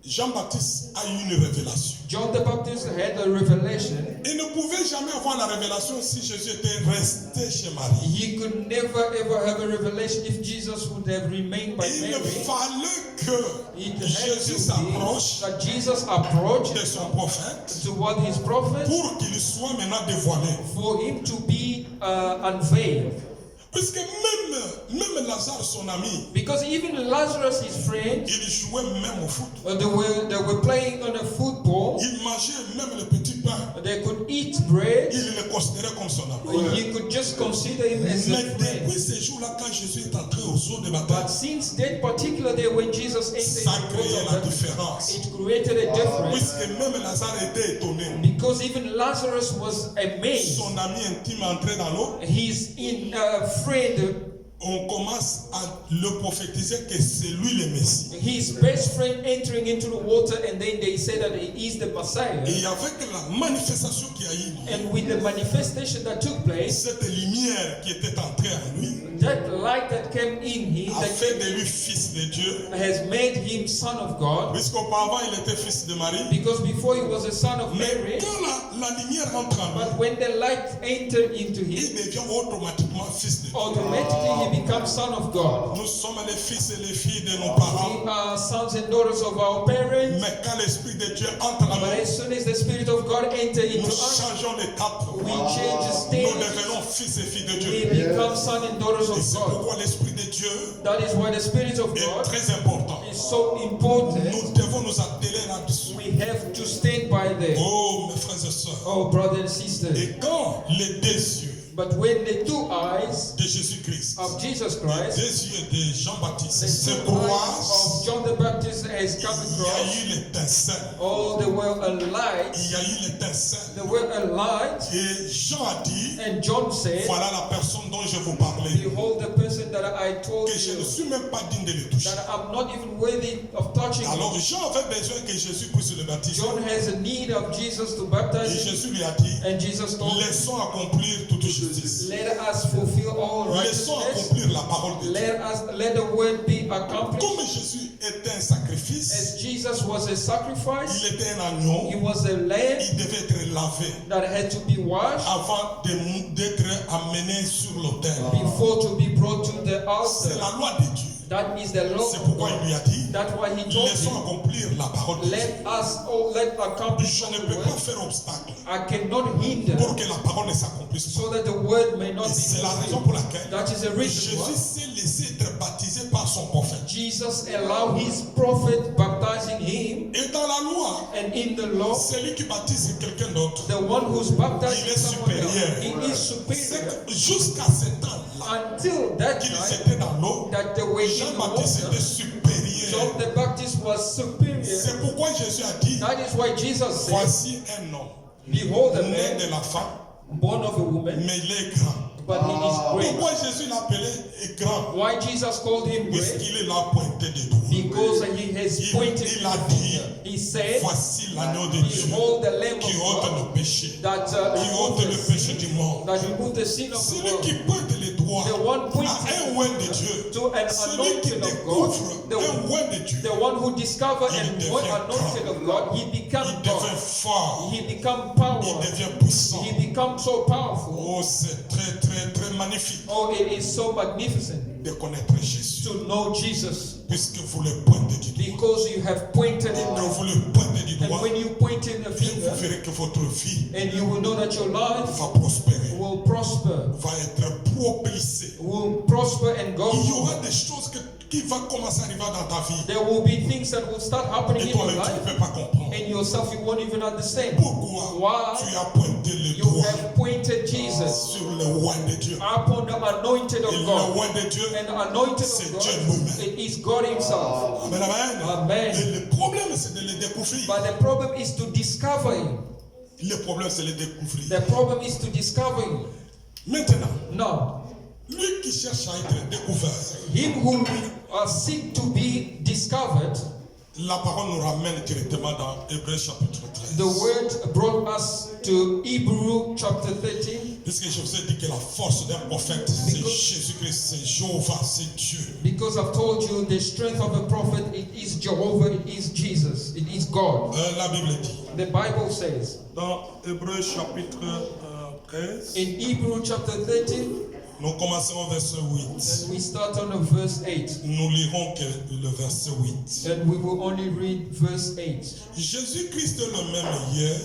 Jean-Baptiste a eu une révélation. John the Baptist had a revelation. Il ne pouvait jamais avoir la révélation si Jésus était resté chez Marie. He could never ever have a revelation if Jesus would have remained by Il Mary. fallait que It had Jésus to s'approche be that Jesus approached de son prophète toward his prophet pour qu'il soit maintenant dévoilé. for him to be unveiled. Puisque même Lazare, son ami, Because even Lazarus, his friend, il jouait même au foot. they were playing on a football. Il mangeait même le petit pain. They could eat bread. Il le considérait comme son ami. You could just consider him as Mais a friend. depuis ces jours-là, quand Jésus est entré aux eaux de But baptême, since that particular day when Jesus entered ça the créait water, la différence. it created a difference. Puisque même Lazare était étonné. Because even Lazarus was amazed. Son ami intime entré dans l'eau. His friend, On commence à le prophétiser que c'est lui le Messie. his best friend entering into the water, and then they say that he is the Messiah. Et avec la manifestation qui a eu, And with the manifestation that took place, cette lumière qui était entrée en lui that light that came in him, a that fait de lui fils de Dieu. has made him son of God. Puisqu'auparavant il était fils de Marie. Because before he was a son of Mais Mary, quand la lumière entre en lui, but when the light entered into il him, devient automatiquement fils de Dieu. automatically he becomes son of God. Nous sommes les fils et les filles de nos We parents. are sons and daughters of our parents. Mais quand l'Esprit de Dieu entre en But nous, as soon as the Spirit of God enters into nous us, changeons d'étape. we change Nous state. devenons fils et filles de We Dieu. become sons and daughters Et of c'est God. pourquoi l'Esprit de Dieu That is why the Spirit of est God très important. is so important. Nous devons nous atteler là-dessus. We have to stand by there. Oh, mes frères et sœurs. Oh, brothers and sisters. Et quand les deux yeux But when the two eyes de Jésus-Christ, of Jesus les Christ, deux yeux de Jean-Baptiste the se two eyes croisent, of John the Baptist has come il y a across, eu l'étincelle. oh, there were a light. Il y a eu l'étincelle. There were a light. Et Jean a dit, And John said, voilà la personne dont je vous parlais, behold the person that I told que je ne you, suis même pas digne de le toucher. that I'm not even worthy of touching Alors him. Jean avait besoin que Jésus puisse le baptiser. John has a need of Jesus to Et baptize him. Jésus lui a dit, And Jesus told him, laissons accomplir toute justice. let us fulfill all Laissons righteousness. accomplir la parole de Dieu. Let the word be accomplished. Comme Jésus était un sacrifice, As Jesus was a sacrifice, il était un he agneau, was a lamb il devait être lavé that had to be washed avant d'être amené sur l'autel. before to be brought to the C'est altar. la loi de Dieu. That is the law. C'est pourquoi il lui a dit, That's why he told laissons him, accomplir la parole de Dieu. let accomplish Je ne the peux pas word. faire obstacle I cannot hinder pour que la parole ne s'accomplisse pas. so that the word may not Et be c'est la raison fulfilled. pour laquelle That is the reason why Jésus s'est laissé être baptisé par son prophète. Jesus allowed his prophet baptizing him, Et dans la loi, and in the law, celui qui baptise quelqu'un d'autre, the one who's baptizing il est someone else, supérieur. he is superior. Jusqu'à ce temps-là, Until that qu'ils time, étaient dans l'eau, that they were in the Jean-Baptiste water, était supérieur. John the Baptist was superior. C'est pourquoi Jésus a dit, That is why Jesus said, voici un homme, behold a né man de la femme, born of a woman, mais il est grand. but he is great. Pourquoi Jésus l'appelait grand? Why Jesus called him great? Puisqu'il l'a pointé de doigt. Because he has pointed Il a the dit, finger. He said, voici l'agneau de Dieu behold the Lamb qui of ôte God le péché, that qui ôte le péché removes du monde. the sin of the Celui qui world. pointe les doigts The one à un pointing oint de Dieu, to an celui qui anointed of découvre God, un oint de Dieu, the one who discovered Il and devient was anointed of God, he becomes il devient God. fort, He becomes il powerful. devient puissant. He becomes so powerful. Oh, c'est très, très, très magnifique Oh, it is so magnificent de connaître Jésus, to know Jesus puisque vous le pointez du doigt. because you have pointed him Quand out. vous le pointez du And doigt, when you point in the vous finger, verrez que votre vie and you will know that your life va prospérer, will prosper, va être propulsée. will prosper and go. Il y aura des choses qui vont commencer à arriver dans ta vie. There will be things that will start happening Et in your toi-même, tu ne life, peux pas comprendre. and yourself you won't even understand. Pourquoi Why? tu as pointé le You doigt have pointed Jesus sur le roi de Dieu. upon the anointed Et of le God. roi de Dieu, And the anointed c'est of Dieu God, lui-même. it is God Himself. Amen, amen. Amen. Et le problème, c'est de le découvrir. But the problem is to discover Him. Le problème, c'est de le découvrir. The problem is to discover Him. Maintenant, No. lui qui cherche à être découvert, Him who seek to be discovered, la parole nous ramène directement dans Hébreux chapitre 13. the word brought us to Hebrew chapter 13. Puisque je vous ai dit que la force d'un prophète, c'est Jésus-Christ, c'est Jéhovah, c'est Dieu. Because I've told you the strength of a prophet, it is Jehovah, it is Jesus, it is God. La Bible dit, The Bible says dans Hébreux chapitre 13, in Hebrew chapter 13, nous commençons au verset 8. and we start on verse 8, Nous lirons que le verset 8. and we will only read verse 8. Jésus-Christ est le même hier,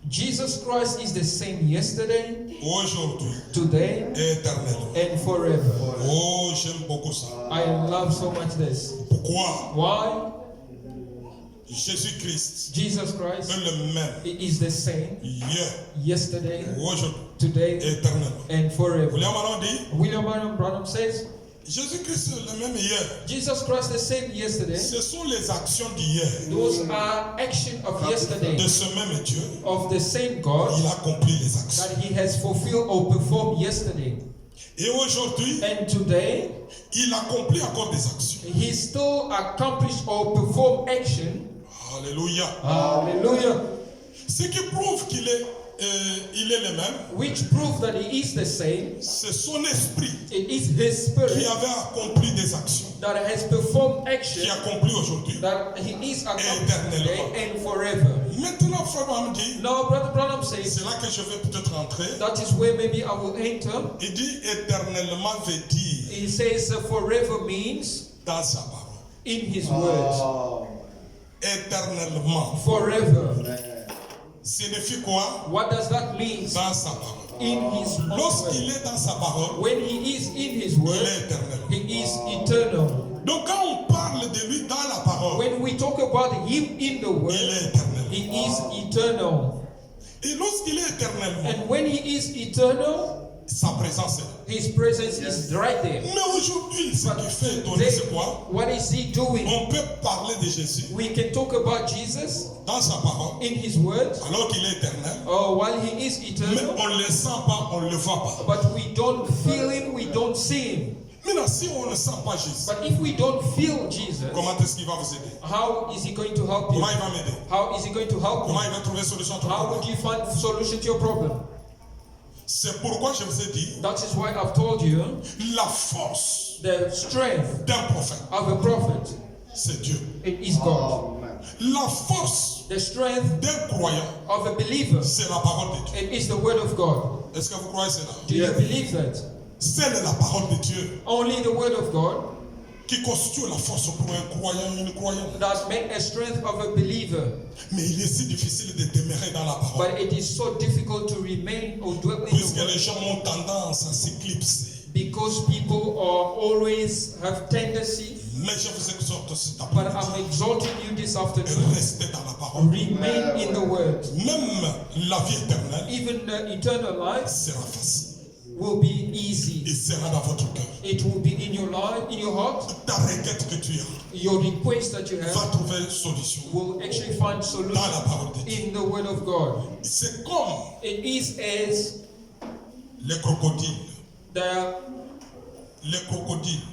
Jesus Christ is the same yesterday, aujourd'hui today, et éternellement. and forever. Oh, j'aime beaucoup ça. I love so much this. Pourquoi? Why? Jésus-Christ Jesus Christ, est le même it is the same hier, yesterday, aujourd'hui et today, éternellement. and forever. William Allen dit, William Marion Branham says, Jésus-Christ est le même hier. Jesus Christ the same yesterday. Ce sont les actions d'hier, Those are action of yesterday, de ce même Dieu. of the same God Il a accompli les actions. that He has fulfilled or performed yesterday. Et aujourd'hui, And today, il accomplit encore des actions. He still accomplished or performed action. Alléluia. Hallelujah. Ce qui prouve qu'il est, il est le même, Which proves that He is the same. c'est son esprit It is His qui Spirit avait accompli des actions, that has performed action qui accomplit aujourd'hui. that He is accomplishing today and forever. Maintenant, Frère Branham dit, Now, Brother Branham says, c'est là que je vais peut-être entrer. that is where maybe I will enter. Il dit éternellement veut dire He says forever means dans sa parole. in His word. Éternellement Forever. signifie quoi? What does that mean? Dans sa parole. In His own Lorsqu'il word. est dans sa parole, When He is in His il word, est éternel. He is eternal. Donc quand on parle de lui dans la parole, When we talk about Him in the il word, est éternel. He is eternal. Et lorsqu'il est éternellement, And when He is eternal, sa présence est là. His presence is right there. Mais aujourd'hui, ce qui fait étonner, Today, c'est quoi? what is He doing? On peut parler de Jésus We can talk about Jesus dans sa parole, in His word, alors qu'il est éternel, while He is mais eternal, on ne le sent pas, on ne le voit pas. but we don't feel Him, we don't see Him. Maintenant, si on ne sent pas Jésus, But if we don't feel Jesus, comment est-ce qu'il va vous aider? how is He going to help you? Comment il va m'aider? How is He going to help Comment you? il va trouver solution à ton How would problème? you find solution to your problem? C'est pourquoi je vous ai dit, That is why I've told you la force the strength d'un prophète, of a prophet, c'est Dieu. it is God. La force The strength d'un croyant, of a believer, c'est la parole de Dieu. it is the word of God. Est-ce que vous croyez cela? Do you believe that? C'est la parole de Dieu. Only the word of God. qui constitue la force pour un croyant et une croyante. that make a strength of a believer. Mais il est si difficile de demeurer dans la parole. But it is so difficult to remain or dwell in Puisque the les word gens ont tendance à s'éclipser. because people are always have tendency. Mais je vous exhorte cet But après-midi. I'm exhorting you this afternoon. Restez dans la parole. Remain in the word. Même la vie éternelle Even the eternal life sera facile. will be easy. Il sera dans votre cœur. It will be in your life, in your heart. Ta requête que tu as Your request that you va have trouver solution will actually find dans la solution parole de Dieu. in the word of God. C'est comme It is as les crocodiles. the Les crocodiles.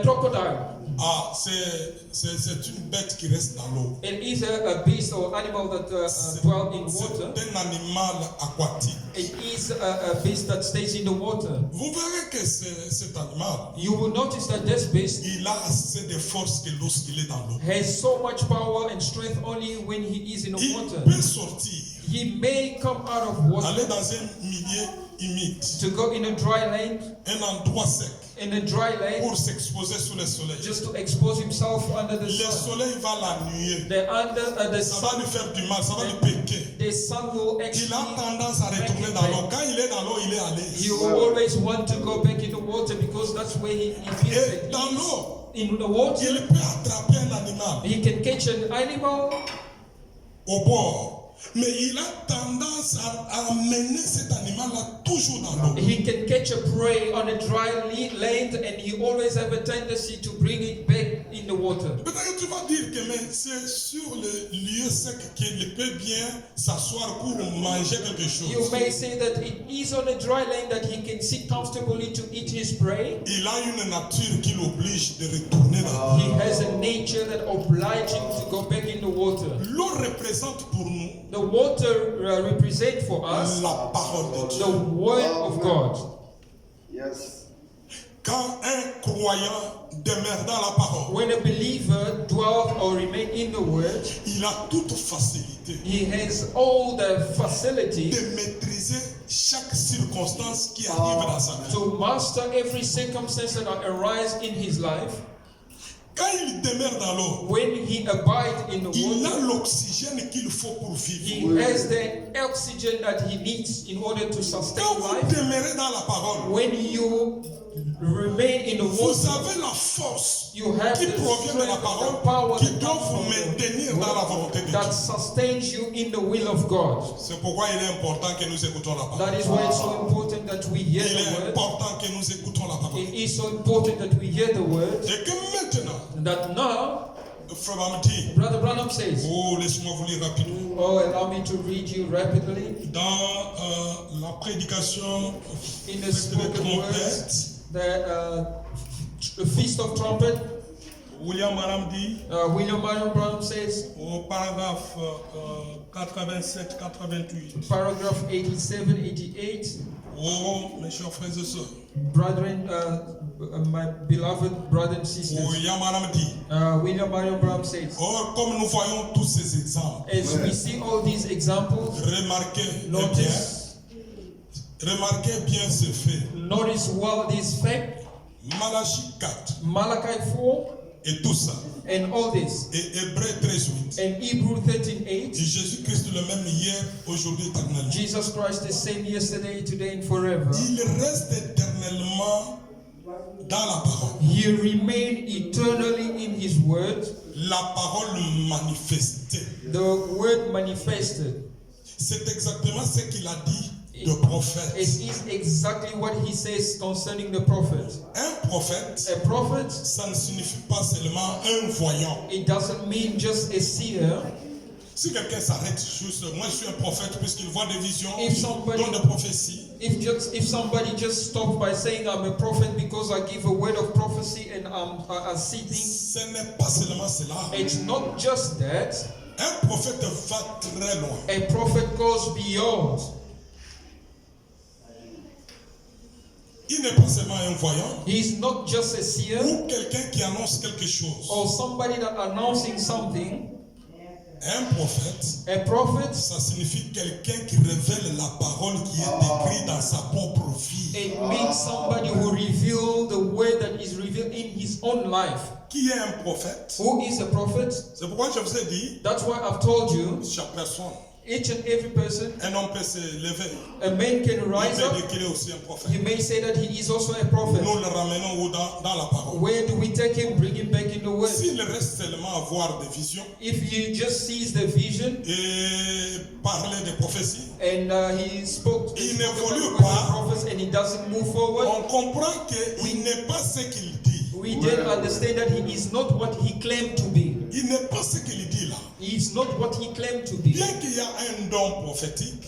crocodile. Ah, c'est une bête qui reste dans l'eau. It is a beast or animal that dwell in water. C'est un animal aquatique. It is a beast that stays in the water. Vous verrez que cet animal, You will notice that this beast il a assez de force que lorsqu'il est dans l'eau. has so much power and strength only when he is in the Il water. peut sortir, He may come out of water aller dans un milieu humide, to go in a dry land, un endroit sec, in a dry land, pour s'exposer sous le soleil. just to expose himself under the Le sun. soleil va l'ennuyer. The Ça va sun, lui faire du mal, ça va lui piquer. the sun will Il a actually, tendance à retourner dans l'eau. Quand il est dans l'eau, il est à he l'aise. will always want to go back in the water because that's where he feels Et at dans ease. l'eau, In the water, il peut attraper un animal he can catch an animal, au bord. Mais il a tendance à amener cet animal-là toujours dans l'eau. he can catch a prey on a dry land, and he always have a tendency to bring it back in the water. Peut-être que tu vas dire que mais c'est sur le lieu sec qu'il peut bien s'asseoir pour manger quelque You chose. may say that it is on a dry land that he can sit comfortably to eat his prey. Il a une nature qui l'oblige de retourner dans l'eau. He has a nature that obliges him to go back in the water. L'eau représente pour nous The water represents for us la parole de the Dieu. word of God. Yes. Quand un croyant demeure dans la parole, When a believer dwells or remains in the word, il a toute facilité he has all the facility de maîtriser chaque circonstance qui arrive dans sa vie. to master every circumstance that arise in his life. Quand il demeure dans l'eau, When he abides in the il a water, l'oxygène qu'il faut pour he vivre. has the oxygen that he needs in order to sustain Quand vous life. demeurez dans la parole, When you remain in the vous water, avez la force you have qui the provient de la strength, the parole power qui that doit comes vous from maintenir the dans la volonté de that Dieu. sustains you in the will of God. C'est pourquoi il est important que nous écoutons la That parole. is why it's so important that we hear Il the est word. important que nous écoutons la parole. It is so important that we hear the word. Et que maintenant, That now, Frère Mamdi, Brother Branham says, oh, laisse-moi vous lire rapidement. oh, allow me to read you rapidly. Dans la prédication In the fête de spoken words, trompette, the Feast of Trumpet, William Branham dit, William Marion Branham says, au paragraphe 87-88, paragraph 87, 88, oh, mes chers frères et sœurs, brethren, my beloved brothers and sisters, William Branham dit, William Marion Branham says, or, comme nous voyons tous ces exemples, as we see all these examples, remarquez bien ce fait. notice well this fact, Malachie 4 Malachi 4, et tout ça, and all this, et Hébreux 13:8. and Hebrew 13:8. Et Jésus-Christ le même hier, aujourd'hui, éternellement. Jesus Christ the same yesterday, today, and forever. Il reste éternellement dans la parole. He remained eternally in His word, La parole manifestée. the word manifested. C'est exactement ce qu'il a dit de prophète. It is exactly what He says concerning the prophet. Un prophète, A prophet, ça ne signifie pas seulement un voyant. it doesn't mean just a seer. Si quelqu'un s'arrête juste, moi je suis un prophète puisqu'il voit des visions, If il somebody- donne des prophéties. If somebody just stops by saying I'm a prophet because I give a word of prophecy and I see things, Ce n'est pas seulement cela. it's not just that. Un prophète va très loin. A prophet goes beyond. Il n'est pas seulement un voyant He's not just a seer ou quelqu'un qui annonce quelque chose. or somebody that announcing something. Un prophète, A prophet, ça signifie quelqu'un qui révèle la parole qui est écrite dans sa propre vie. it means somebody who reveals the word that is revealed in his own life. Qui est un prophète? Who is a prophet? C'est pourquoi je vous ai dit, That's why I've told you, chaque personne, each and every person, un homme peut se lever. a man can Il rise peut up. dire qu'il est aussi un prophète. He may say that he is also a prophet. Nous le ramenons où dans la parole. Where do we take him? Bring him back in the word. S'il reste seulement à voir des visions If he just sees the vision et parler des prophéties, and he spoke Il about n'évolue the pas. prophets and he doesn't move forward, on comprend qu'il n'est pas ce qu'il dit. we then understand that he is not what he claimed to be. Il n'est pas ce qu'il dit là. He is not what he claimed to be. Bien qu'il y a un don prophétique,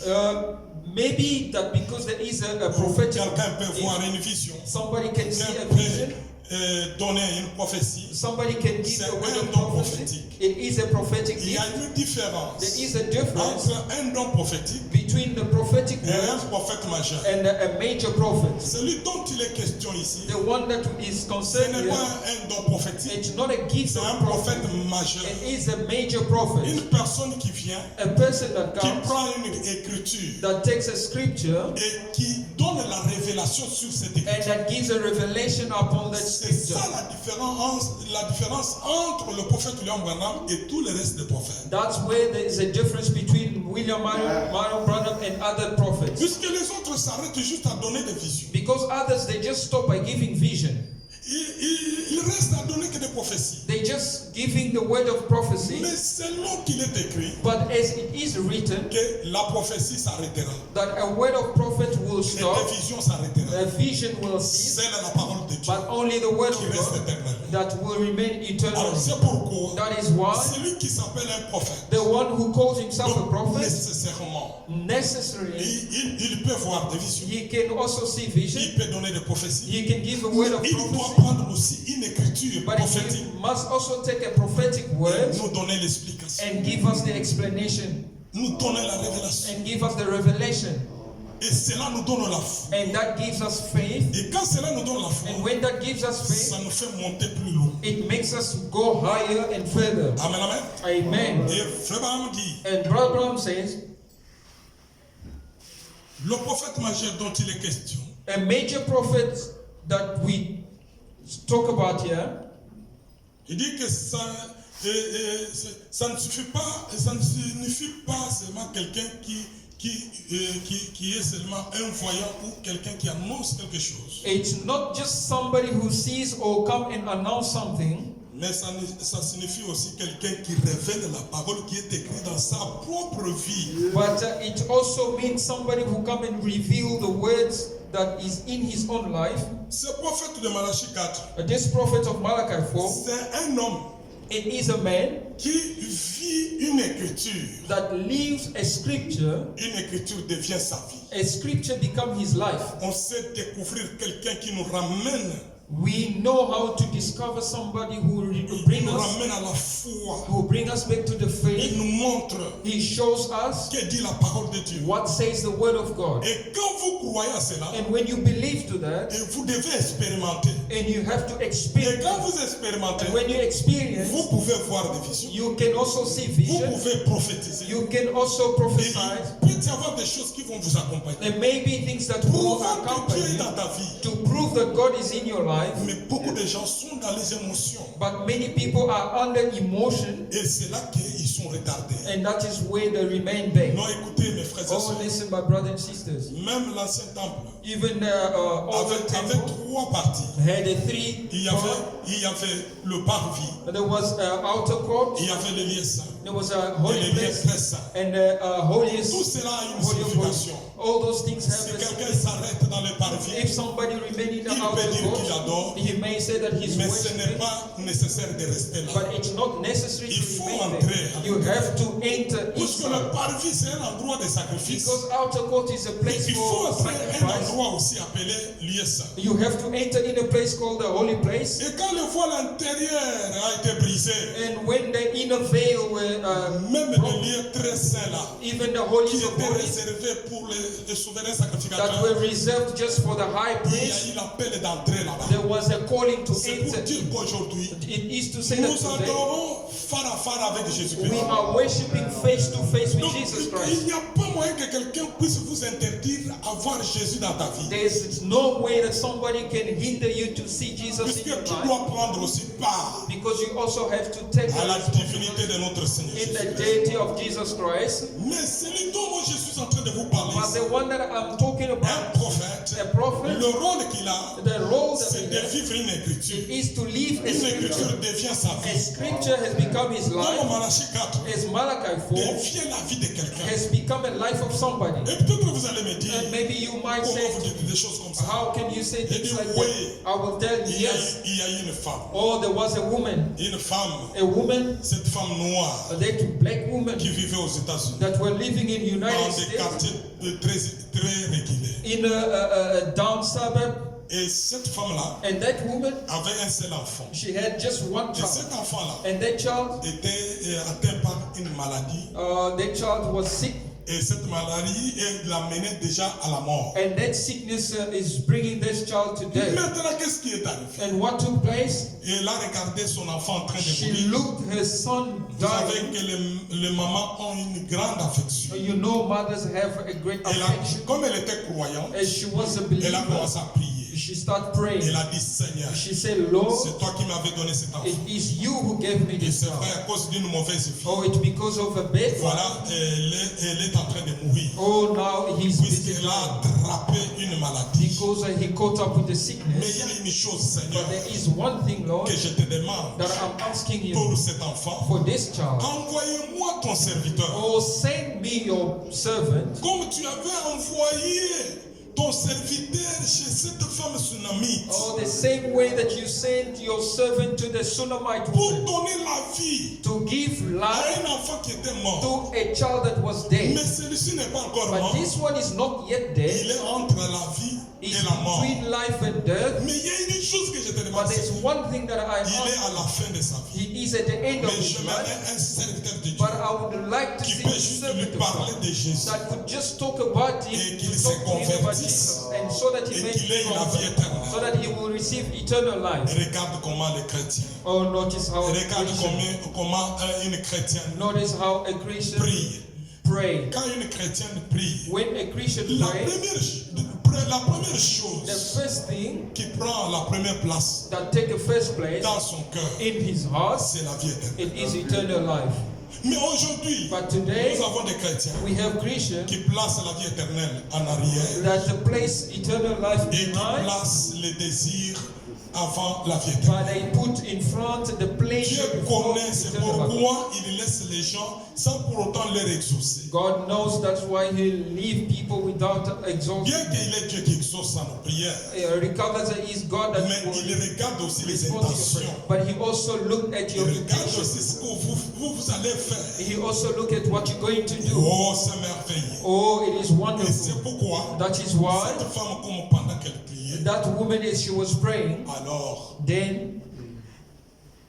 Maybe that because there is a où prophetic, quelqu'un peut voir une vision, somebody can see quelqu'un a vision, peut donner une prophétie. somebody can give C'est a word un of don prophecy. prophétique. It is a prophetic Il y a gift. une différence There is a difference entre un don prophétique between the prophetic et un word prophète majeur. and a major prophet. Celui dont il est question ici, The one that is ce concerned n'est here, pas un don prophétique, it's not a gift c'est un of prophet. prophète majeur. It is a major prophet. Une personne qui vient, A person that qui comes, prend une écriture that takes a scripture et qui donne la révélation sur cette and écriture. that gives a revelation upon that C'est scripture. ça la différence entre le prophète William Branham et tous les restes des prophètes. That's where there is a difference between William Marion Branham and other prophets. Puisque les autres s'arrêtent juste à donner des visions. Because others, they just stop by giving vision. Il reste à donner que des prophéties. They just giving the word of prophecy. Mais seulement qu'il est écrit But as it is written, que la prophétie s'arrêtera. that a word of prophet will Et stop, les visions s'arrêteront. a vision will cease, C'est la parole de Dieu but only the word qui of reste God éternelle. that will remain Alors eternal. c'est pourquoi That is why celui qui s'appelle un prophète, the one who calls himself a donc prophet, nécessairement, necessarily, il peut voir des visions. he can also see vision. Il peut donner des prophéties. He can give a word of Il doit prophecy, prendre aussi une écriture but prophétique he must also take a prophetic word et nous donner l'explication, and give us the explanation nous donner la révélation. and give us the revelation. Et cela nous donne la foi. And that gives us faith. Et quand cela nous donne la foi, And when that gives us faith, ça nous fait monter plus loin. it makes us go higher and further. Amen, amen. Amen. Et Frère Branham dit, And Brother Branham says, le prophète majeur dont il est question, a major prophet that we talk about here, il dit que ça ne signifie pas seulement quelqu'un qui est seulement un voyant ou quelqu'un qui annonce quelque chose. it's not just somebody who sees or come and announce something, Mais ça signifie aussi quelqu'un qui révèle la parole qui est écrite dans sa propre vie. but it also means somebody who come and reveal the words that is in his own life. Ce prophète de Malachie 4, This prophet of Malachi 4, c'est un homme it is a man qui vit une écriture. that lives a scripture. Une écriture devient sa vie. A scripture become his life. On sait découvrir quelqu'un qui nous ramène, We know how to discover somebody who bring nous us, ramène à la foi. who bring us back to the Il faith. nous montre He shows us que dit la parole de Dieu. what says the word of God. Et quand vous croyez à cela, And when you believe to that, et vous devez expérimenter. and you have to Et experience, quand vous expérimentez, and when you experience, vous pouvez voir des visions. you can also see Vous vision. pouvez prophétiser. You can also Et prophesy. il peut y avoir des choses qui vont vous accompagner. There may be things that will Prouvant que accompany Dieu est you dans ta vie. to prove that God is in your life. Mais beaucoup de gens sont dans les émotions. But many people are under emotion, Et c'est là qu'ils sont retardés. and that is where they remain back. Non, écoutez mes frères et Oh, sœurs. listen, my brothers and sisters. Même l'ancien temple Even all avait the temple trois parties. had a three. Il y avait le parvis. There was outer court. Il y avait les lieux saints. There was a Et holy les lieux place très saints. and holiest. Tout cela a une Holy of holies. signification. All those things Si have a quelqu'un significance. s'arrête dans le parvis, If somebody remain in the il peut outer dire qu'il court, adore, he may say that he's mais ce n'est worshiping, pas nécessaire de rester là. but it's not necessary Il to faut remain entrer there. à You l'intérieur. have to enter enter Puisque inside. le parvis, c'est un endroit de sacrifice. Because outer court is a Mais place il faut for entrer un sacrifice. endroit aussi appelé lieu saint. You have to enter in a place called the holy place. Et quand le voile intérieur a été brisé, And when the inner veil were même le broken, lieu très saint là, even the qui holies of était holies réservé pour les souverains that sacrificateurs, were reserved just for the high il y a priest, eu l'appel d'entrer là-bas. there was a calling to C'est pour enter. dire qu'aujourd'hui, It is to say that nous today adorons phare à phare avec Jésus-Christ. we are worshiping face to face with Donc, Jesus il Christ. n'y a pas moyen que quelqu'un puisse vous interdire d'avoir Jésus dans ta vie. There's no way that somebody can hinder you to see Jesus in Puisque your tu life, dois prendre aussi part because you also have to take à la the divinité de notre Seigneur in the Jésus. deity of Jesus Christ. Mais celui dont moi je suis en train de vous parler, But the one that I'm talking un about, prophète, a prophet, le rôle qu'il a, the role that c'est he de has vivre une écriture. is to live a Une scripture. écriture devient sa A vie. scripture has become his Comme life, Malachie 4 as Malachi 4 devient la vie de quelqu'un. has become a life of somebody. Et peut-être que vous allez me dire, And maybe you might comment say, vous dites des choses comme ça? how can you say things like Oui. that? I will tell you, Il y a yes. eu une femme. Oh, there was a woman, Une woman, cette femme noire that black woman qui vivait aux États-Unis, that were living in dans United des States quartiers très reculés. in a down suburb, Et cette femme-là and that woman, avait un seul enfant. she had just one Et child, cet enfant-là and that child, était atteint par une maladie. that child was sick, Et cette maladie l'amenait déjà à la mort. and that sickness is bringing this child to death. Maintenant, qu'est-ce qui est arrivé? And what took place? Elle a regardé son enfant en train de She mourir. looked her son Vous savez dying. que les mamans ont une grande affection. You know, mothers have a great affection. Comme elle était croyante, As she was a elle a believer, commencé à prier. she started praying. Elle a dit, Seigneur, She said, Lord, c'est toi qui m'avais donné cet enfant. it is you who gave me Et this c'est child. vrai, à cause d'une mauvaise vie. Oh, it's because of a bad one. Voilà, elle est en train de mourir. Oh, now he's busy Puisqu'elle a dying. attrapé une maladie. Because he caught up with the Mais il sickness. y a une chose, Seigneur, But there is one thing, Lord, que je te demande that I'm asking you pour cet enfant. for this child. Envoyez-moi ton serviteur. Oh, send me your servant, Comme tu avais envoyé ton serviteur chez cette femme tsunamite oh, the same way that you sent your servant to the Sunamite pour woman donner la vie to give à life un enfant qui était mort. to a child that was dead. Mais celui-ci n'est pas encore But mort. this one is not yet Il dead. est entre la vie et It's la mort. between life and death. Mais il y a une chose que je te But demande. there's one thing that I Il est ask. à la fin de sa vie. He is at the end of Mais his life. j'aimerais un serviteur de Dieu But I would like to qui see peut a juste servant lui of parler God de Jésus that could just talk about Et him, qu'il to se talk to him about convertisse Jesus, and so that he et may qu'il ait be la vie converted, éternelle. so that he will receive eternal life. Regarde comment les chrétiens, Oh, notice how a regarde Christian, comment une chrétienne notice how a Christian prie. pray. Quand une chrétienne prie, When a Christian la prays, première the chose first thing qui prend la première place that take a first place dans son cœur, in his heart, c'est la vie éternelle. it is eternal life. Mais aujourd'hui, But today, nous avons des chrétiens we have Christians qui placent la vie éternelle en arrière that place eternal life et qui behind, placent les désirs avant la vie éternelle. but they put in front the pleasure Dieu before connaît, c'est eternal life. pourquoi il laisse les gens sans pour autant leur exaucer. God knows that's why He leave people without exhaustion. Bien qu'il est Dieu qui exauce à nos prières, Regardless that He's God that mais il will regarde aussi les respond to your intentions. prayer. But He also look at Il your regarde intentions. aussi ce que vous allez faire. He also look at what you're going to do. Oh, c'est merveilleux. Oh, it is Et wonderful. c'est pourquoi That is why cette femme, comme pendant qu'elle priait, that woman, as she was praying, alors then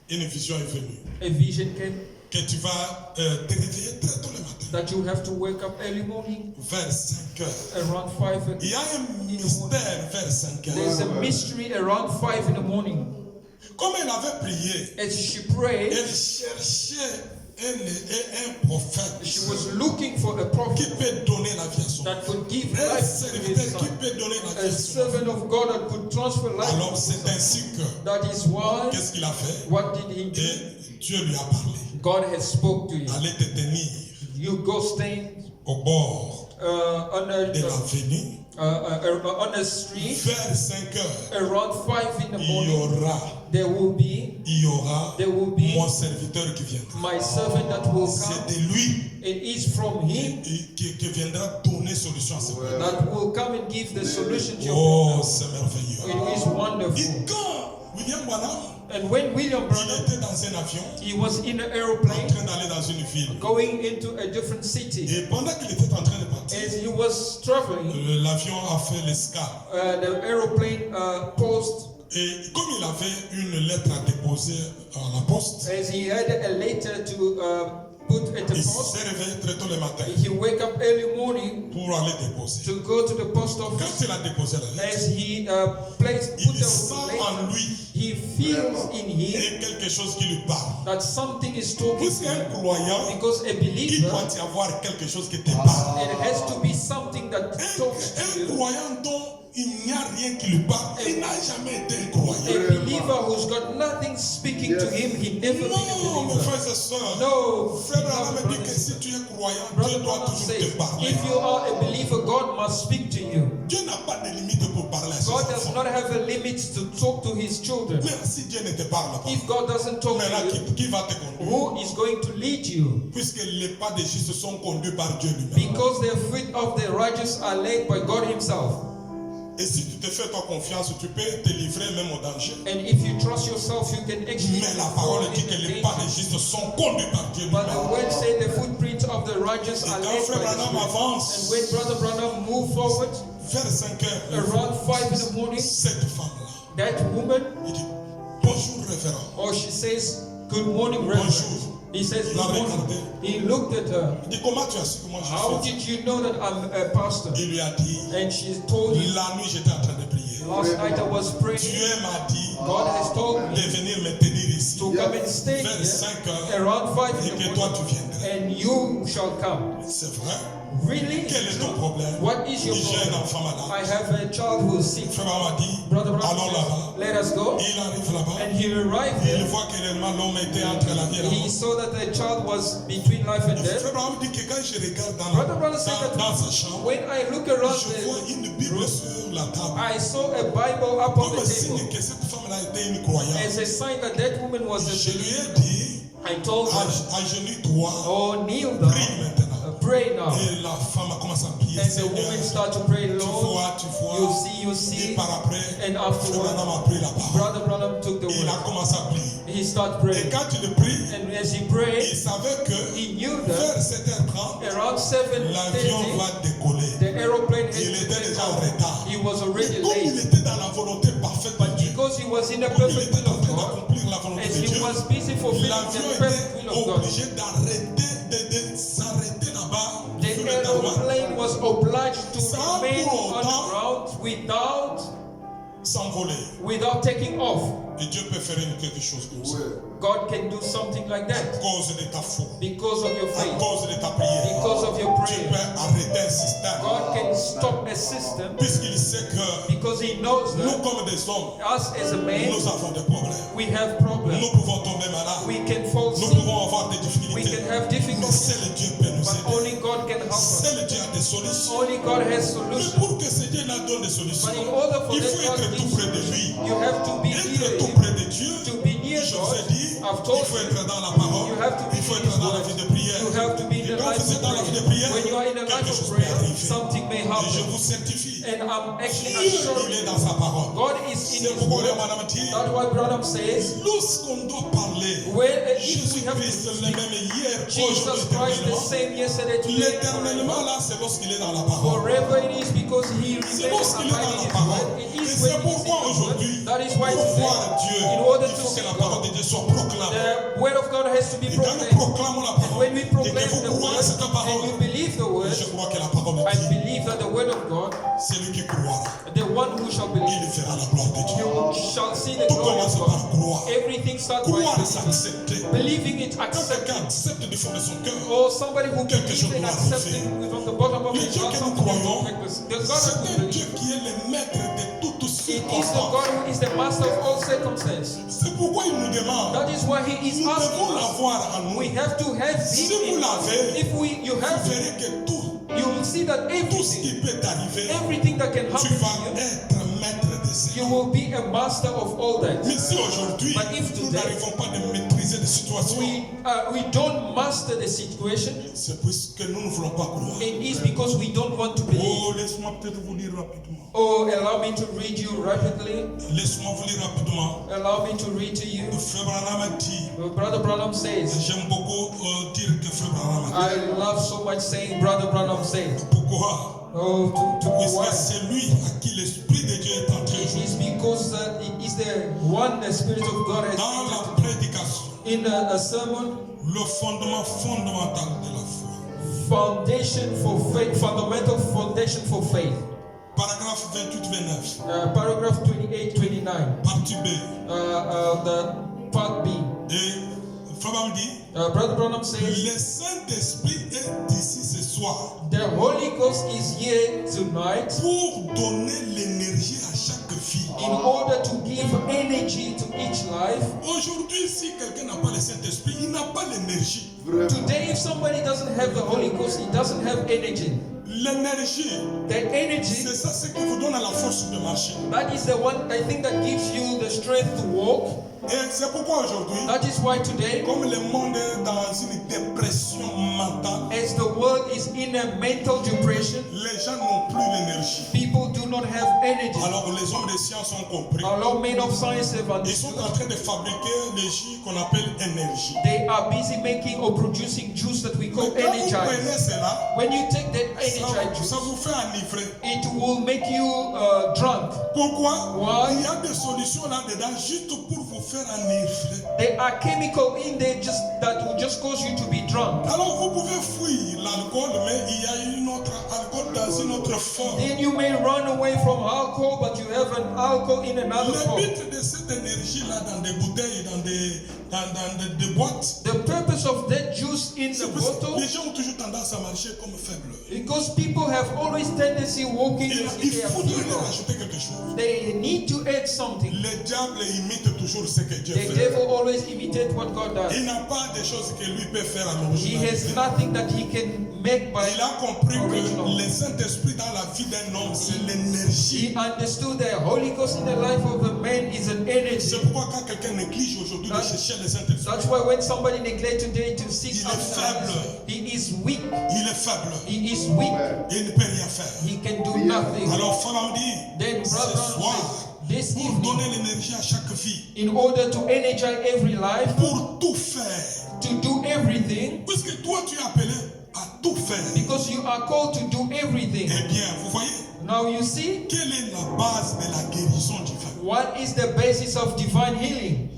une vision est venue. a vision came Que tu vas te réveiller très tôt le matin, that you have to wake up early morning vers 5 heures. around 5. Il y a un mystère vers 5 There's heures. a mystery around 5 in the morning. Comme elle avait prié, As she prayed, elle cherchait un prophète she was looking for a qui prophet peut donner la vie à son that could give un life to serviteur his qui son. peut donner la vie A à son servant of God that could transfer life. Alors c'est ainsi que, That is why, qu'est-ce qu'il a fait? what did he do? Et Dieu lui a parlé. God has spoke to you. Allez te tenir You go stand au bord on de l'avenue on a street vers 5 heures. around 5 in the Il y morning. aura, There will be there be mon serviteur qui viendra. my servant that will C'est come. de lui It is from him qui viendra donner solution à ce problème. that will come and give the solution to your Oh, problem. c'est merveilleux. It is Et wonderful. quand William Branham And when William il Branham, était dans un avion, he was in an en aeroplane train d'aller dans une ville. going into a different city. Et pendant qu'il était en train de partir, As he was traveling, l'avion a fait l'escale. the aeroplane paused. Et comme il avait une lettre à déposer à la poste, As he had a letter to put at the il post, s'est réveillé très tôt le matin he wake up early morning pour aller déposer. to go to the post Quand office. il a déposé la lettre, As he put il the sent en letter, lui he feels in him quelque chose qui lui parle. that something is talking to Puisqu'un him. croyant, Because a il believer, doit y avoir quelque chose qui te parle. it has to be something that talks to Un you. croyant dont il n'y a rien qui lui parle, il n'a jamais été un A croyant. believer who's got nothing speaking to him, he never been a Non, mes believer. frères et sœurs. No, Frère Branham brother me dit que si tu es croyant, Brother Dieu doit Branham toujours says, te parler. if you are a believer, God must speak to you. Dieu n'a pas de limite pour parler à ses God does enfants. not have a limit to talk to his children. Mais si Dieu ne te parle pas, If God doesn't talk maintenant to you, qui va te conduire? who is going to lead you? Puisque les pas des justes sont conduits par Dieu lui-même. Because the feet of the righteous are laid by God himself. Et si tu te fais toi confiance, tu peux te livrer même au danger. And if you trust yourself, you can actually Mais la fall parole dit que in les the pas danger. des justes sont conduits par Dieu But the lui-même. word say the footprints of the righteous Et are quand laid Frère by the Branham Spirit. And avance, when Brother Branham moved forward, vers 5 heures, around 5 in the morning, cette femme-là, that woman, il dit bonjour révérend. or she says, good morning, Reverend. Bonjour. He says, Il l'a good morning. regardé. He looked at her. Il dit comment tu as su que moi How je suis? did you know that I'm a pastor? Il lui a dit And she told him, la nuit j'étais en train de prier. last night I was praying. Dieu m'a dit God has told de me venir me tenir ici to come and stay vers here 5 heures around 5 et in que the toi morning, tu viendrais. and you shall come. C'est vrai. Really? Quel est ton problème? What is your Il dit j'ai un problem? enfant malade. I have a child who is sick. Frère m'a dit Brother Branham allons là-bas. says, let us go. Il arrive là-bas. And he arrived Il there. voit que réellement l'homme était entre la vie et la He mort. saw that the child was between life and death. Frère Branham dit que quand je regarde Brother Branham said dans sa that chambre, when I look around je vois the une Bible sur la table. I saw a Bible up on Comme the signe table que cette femme-là était une croyante. as a sign that that woman was a Je lui ai believer. dit, I told her, agenouille-toi, oh, kneel down, prie maintenant. pray now. Et la femme a commencé à prier. And the woman started to pray, Tu Lord, vois, tu vois. you Et see. par après, And Frère afterward, Branham a pris la parole. Brother Branham took the Il a word. commencé à prier. He started Et praying. quand il prie, And as he il prayed, savait que he knew vers that 7h30, around l'avion 7:30, va décoller. the aeroplane Il had to était take déjà en off. retard. He was already Comme il late. était dans la volonté parfaite de Dieu, Because he was in the comme il perfect était will en of train God, d'accomplir la volonté as de he Dieu, was busy fulfilling l'avion the perfect était will of God, obligé d'arrêter, de s'arrêter là-bas the sur le tarmac, aeroplane was obliged to Sans remain pour on autant the ground s'envoler. without taking off. Et Dieu peut faire quelque chose comme ça. God can do something like À that cause de ta foi, because of your à faith, cause de ta prière, because of your Dieu prayer. peut arrêter un système. God can stop a system Puisqu'il sait que because He knows nous, that comme des hommes, us as a man, nous avons des problèmes. we have problems. Nous pouvons tomber malades. We can fall Nous sick. pouvons avoir des We difficultés. can have Mais difficulties, seul Dieu peut nous but aider. only God can help us. Seul Dieu a des solutions. Only God has Mais solutions. pour que ce Dieu nous donne des solutions, But in order for il that faut God être tout gives près de lui. you have to be Être near tout Him. près de Dieu. To be near Je vous ai God, dit, I've il told faut you, être dans la parole. you have to be Il faut in être His dans la word. vie de prière. You have to be in Et the quand life vous êtes of dans la vie de prayer. prière, When you are in the life quelque of chose peut prayer, arriver. something may Et je happen. vous certifie, And I'm actually il assured est dans sa parole. God is in C'est His pourquoi word. Madame dit, That's why Branham says, lorsqu'on doit parler, if we have to Jésus-Christ le speak même hier, Jesus aujourd'hui, Christ the éternellement. same yesterday, today, L'éternellement forever. là, c'est lorsqu'il est dans la parole. Forever it is because He C'est remains lorsqu'il est dans abiding la in His parole. word. It Et is c'est when He is in pourquoi His aujourd'hui, word. That is why pour voir Dieu, today, in order il to faut que see la parole de God, Dieu soit proclamée. the word of God has to be Et quand nous proclaimed. proclamons la And parole, when we et proclaim que vous the croyez word cette and parole, you believe the word, je crois que la parole I dit, believe that the word of God, celui qui croira, the one who shall believe, il verra la gloire de Dieu. you shall see the Tout glory commence of par God. croire. Everything starts by Croire, believing. c'est accepter. Believing it, Quand accepting. quelqu'un accepte du fond de son cœur, Or somebody who Quelque believes chose and doit accepting from the bottom of Le his Dieu heart que nous something is croyons, miraculous. The God c'est that we un believe, Dieu qui est le maître de toutes it is the circonstances. God who is the master of all circumstances. C'est pourquoi il nous demande, That is why He is nous devons asking us. l'avoir en nous. We have to have Si Him vous in us. l'avez, If you vous have it, verrez que tout you will see that ce qui everything, peut t'arriver, everything that can tu happen vas to you, être maître de ça. you will be a master of all that. Mais si aujourd'hui, But if nous today, n'arrivons pas à maîtriser maîtriser les situations. we don't master the situation. C'est puisque nous ne voulons pas croire. It is because we don't want to believe. Oh, laisse-moi peut-être vous lire rapidement. Oh, allow me to read you rapidly. Laisse-moi vous lire rapidement. Allow me to read to you. Frère Branham a dit, Brother Branham says, j'aime beaucoup dire que Frère Branham a dit. I love so much saying Brother Branham says. Pourquoi? Oh, to Puisque why? c'est lui à qui l'Esprit de Dieu est entré It is because it is the one the Spirit of God has dans la entered prédication. in a sermon. Le fondement fondamental de la foi. Foundation for faith, fundamental foundation for faith. Paragraphe 28-29. Paragraph 28-29. Partie B. The part B. Et Frère Branham dit, Brother Branham says, le Saint-Esprit est ici ce soir the Holy Ghost is here tonight pour donner l'énergie à chaque vie. in order to give energy to each life. Aujourd'hui, si quelqu'un n'a pas le Saint-Esprit, il n'a pas l'énergie. Today, if somebody doesn't have the Holy Ghost, he doesn't have energy. L'énergie, The energy, c'est ça ce qui vous donne la force de marcher. that is the one I think that gives you the strength to walk. Et c'est pourquoi aujourd'hui, That is why today, comme le monde est dans une dépression mentale, as the world is in a mental depression, les gens n'ont plus l'énergie. people do not have energy. Alors les hommes de science ont compris. Our men of science have Ils sont understood. en train de fabriquer les jus qu'on appelle énergie. They are busy making or producing juice that we call Mais quand vous prenez energize. cela, When you take that energize juice, ça vous fait enivrer. it will make you drunk. Pourquoi? Why? Il y a des solutions là-dedans juste pour vous faire enivrer. There are chemicals in there just that will just cause you to be drunk. Alors vous pouvez fuir l'alcool, mais il y a une autre alcool dans une autre forme. Then you may run away from alcohol, but you have an alcohol in another Le form. but de cette énergie-là dans des bouteilles, dans des boîtes, The purpose of that juice in c'est the parce que bottle, les gens ont toujours tendance à marcher comme faibles. because people have always tendency walking Et as il if they are faudrait leur feeble. ajouter quelque chose. They need to add something. Le diable imite toujours ce que Dieu The fait. devil always imitates what God does. Il n'a pas de choses que lui peut faire à He l'origine. has nothing that he can make by. Il a compris original. que le Saint-Esprit dans la vie d'un homme, c'est l'énergie. He understood that Holy Ghost in the life of a man is an energy. C'est pourquoi quand quelqu'un néglige aujourd'hui de chercher le Saint-Esprit, That's why when somebody neglects today to seek Il est after faible. us, he is weak. il est faible. He is weak. Il ne peut rien faire. He can do nothing. Alors, femme dit, Then, ce brother, soir, this pour evening, donner l'énergie à chaque vie, in order to energize every life, pour tout faire, to do everything, puisque toi tu es appelé à tout faire, because you are called to do everything. eh bien, vous voyez, Now you see, quelle est la base de la guérison divine? what is the basis of divine healing?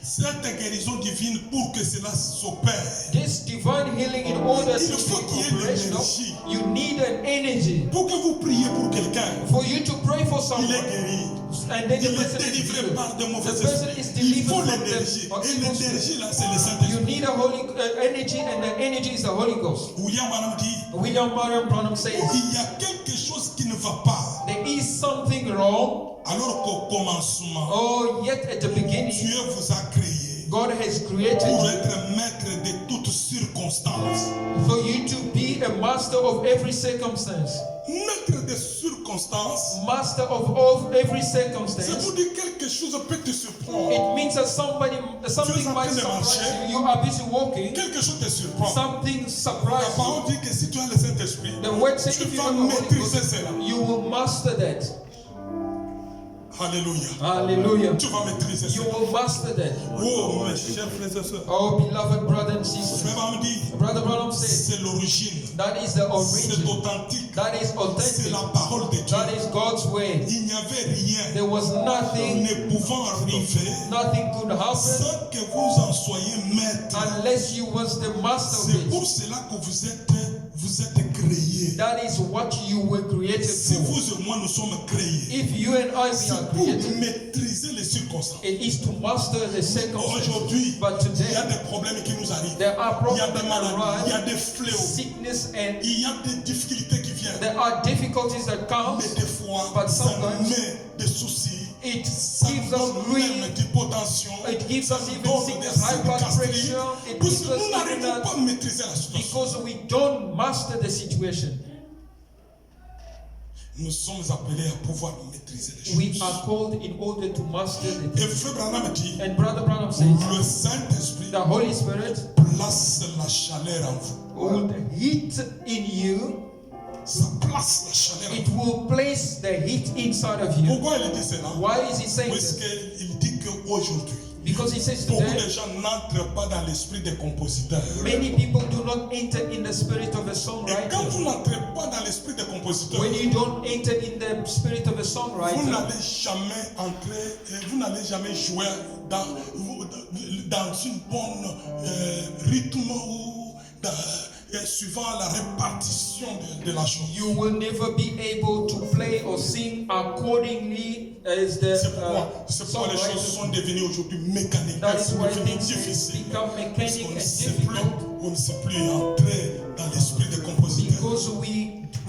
Cette guérison divine, pour que cela s'opère, This divine healing, in order Il to faut be qu'il y ait operational, l'énergie. you need an energy. pour que vous priez pour quelqu'un, For you to pray for il someone, est guéri. and then the Il est person is délivré healed. par de mauvais The person esprits. is Il faut delivered from l'énergie. them. Et l'énergie là, c'est le You Saint-Esprit. need a holy energy, and the energy is the Holy Ghost. William Branham dit, William Marion Branham says, il y a quelque chose qui ne va pas. there is something wrong. Alors qu'au commencement, Oh, yet at the beginning, Dieu vous a créé God has created pour you être maître de toutes circonstances. for you to be a master of every circumstance. Maître des circonstances, Master of every c'est circumstance. pour dire quelque chose peut te surprendre. It means that something might surprise you. You are busy walking. Quelque chose te surprend. Something La surprises parole you. dit que si tu as le Saint-Esprit, The word says tu if you vas have the Holy maîtriser Ghost, cela. you will master that. Alléluia. Hallelujah. Tu vas maîtriser You cela. will master that. Oh, mes chers frères et sœurs. Oh, beloved brother and sister. Frère Branham dit, Brother Branham says c'est l'origine. that is the C'est origin. authentique. That is C'est authentic. la parole de Dieu. That is God's way. Il n'y avait rien There was nothing, ne pouvant arriver nothing could happen sans que vous en soyez maître. unless you was the master of C'est pour it. cela que vous êtes créés. That is what you were created Si for. vous et moi nous sommes créés, If you and I we c'est are pour created, maîtriser les circonstances. it is to master the circumstances. Aujourd'hui, But il y today, a des problèmes qui nous arrivent. there are Il y a problems des that maladies, il y a arise, des fléaux, sickness, and il y a des difficultés qui viennent. there are difficulties that come. Mais des fois, But ça sometimes met des soucis. It Ça gives us donne même greed. d'hypotension. It gives us even Donne sickness, des high blood gastries. pressure. It Parce gives que us nous even n'arrivons pas that à maîtriser la situation. because we don't master the situation. nous sommes appelés à pouvoir maîtriser les We choses. are called in order to master the Et things. Frère Branham dit, And Brother Branham says, le Saint-Esprit the Holy Spirit place la chaleur en vous. will heat in you. Ça place la chaleur en It vous. will place the heat inside of you. Pourquoi il dit cela? Why is he saying Parce this? qu'il dit qu'aujourd'hui, Because he says beaucoup today, de gens n'entrent pas dans l'esprit des compositeurs. many people do not enter in the spirit of a Et quand songwriter. vous n'entrez pas dans l'esprit des compositeurs, When you don't enter in the spirit of a vous songwriter, n'allez jamais entrer, vous n'allez jamais jouer dans une bonne rythme ou suivant la répartition de la chose. you will never be able to play or sing accordingly as the C'est pourquoi les choses songwriter. sont devenues aujourd'hui mécaniques. That Elles is sont why devenues things difficiles. become Parce mechanic qu'on ne and sait plus, difficult on ne sait plus entrer dans l'esprit des compositeurs. because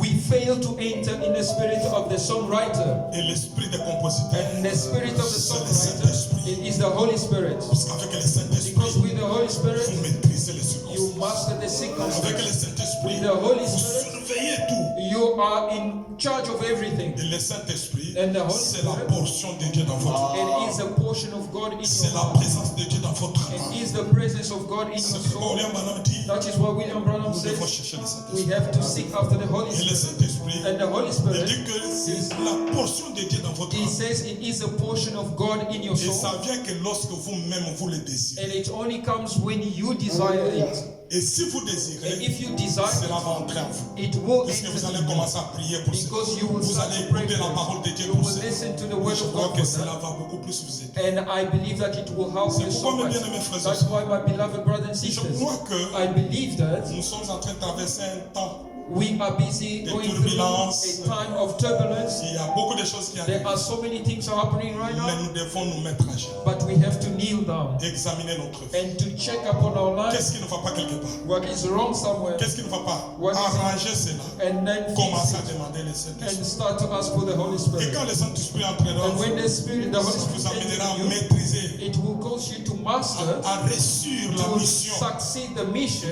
we fail to enter in the spirit of the songwriter. Et l'esprit des compositeurs, And the spirit of the c'est le songwriter, Saint-Esprit. it is the Holy Spirit. Parce qu'avec le Saint-Esprit, Because with the Holy Spirit, vous maîtrisez les you circonstances. master the Avec le circumstances. Saint-Esprit, With the Holy vous Spirit, surveillez tout. you are in charge of everything. Et le Saint-Esprit, And the Holy c'est la Spirit, portion de Dieu dans votre vie. it is a portion of God in C'est your la heart. présence de Dieu dans votre âme. It is the presence of God in your C'est pourquoi soul. William Branham dit, That is why William Branham nous devons says chercher le we Saint-Esprit. have to seek after the Holy Et le Spirit. Saint-Esprit, And the Holy il Spirit, dit que c'est la portion de Dieu dans votre he âme. says it is a portion of God in your Et soul. ça vient que lorsque vous-même vous le désirez. And it only comes when you desire it. Et si vous And désirez, if you desire cela it, va entrer en vous. it will Puisque vous enter allez in you. commencer à prier pour ça. Because you will Vous start allez to pray écouter la for parole de it. Dieu You pour will ça. listen to the Et word je of crois God que for cela that. va beaucoup plus vous aider. And I believe that it will help C'est you pourquoi, so mes much. bien-aimés frères et That's sœurs, why, my beloved brothers and je sisters, crois que I believe that nous sommes en train de traverser un temps. we are busy Des going through turbulences. a time of turbulence. Il y a beaucoup de choses qui There arrivent. are so many things are happening right Mais now, nous devons nous mettre à genoux. but we have to kneel down Et examiner notre vie. and to check upon our lives. Qu'est-ce qui ne va pas quelque part? What is wrong somewhere, Qu'est-ce qui ne va pas? What is it? Arranger cela. and then fix Commencer à it demander le and Saint-Esprit. start to ask for the Holy Et Spirit. quand le Saint-Esprit entrera, And when the Spirit, the Holy ça vous Spirit amènera à enters in you, maîtriser, it will cause you to master, à réussir la to mission. succeed the mission.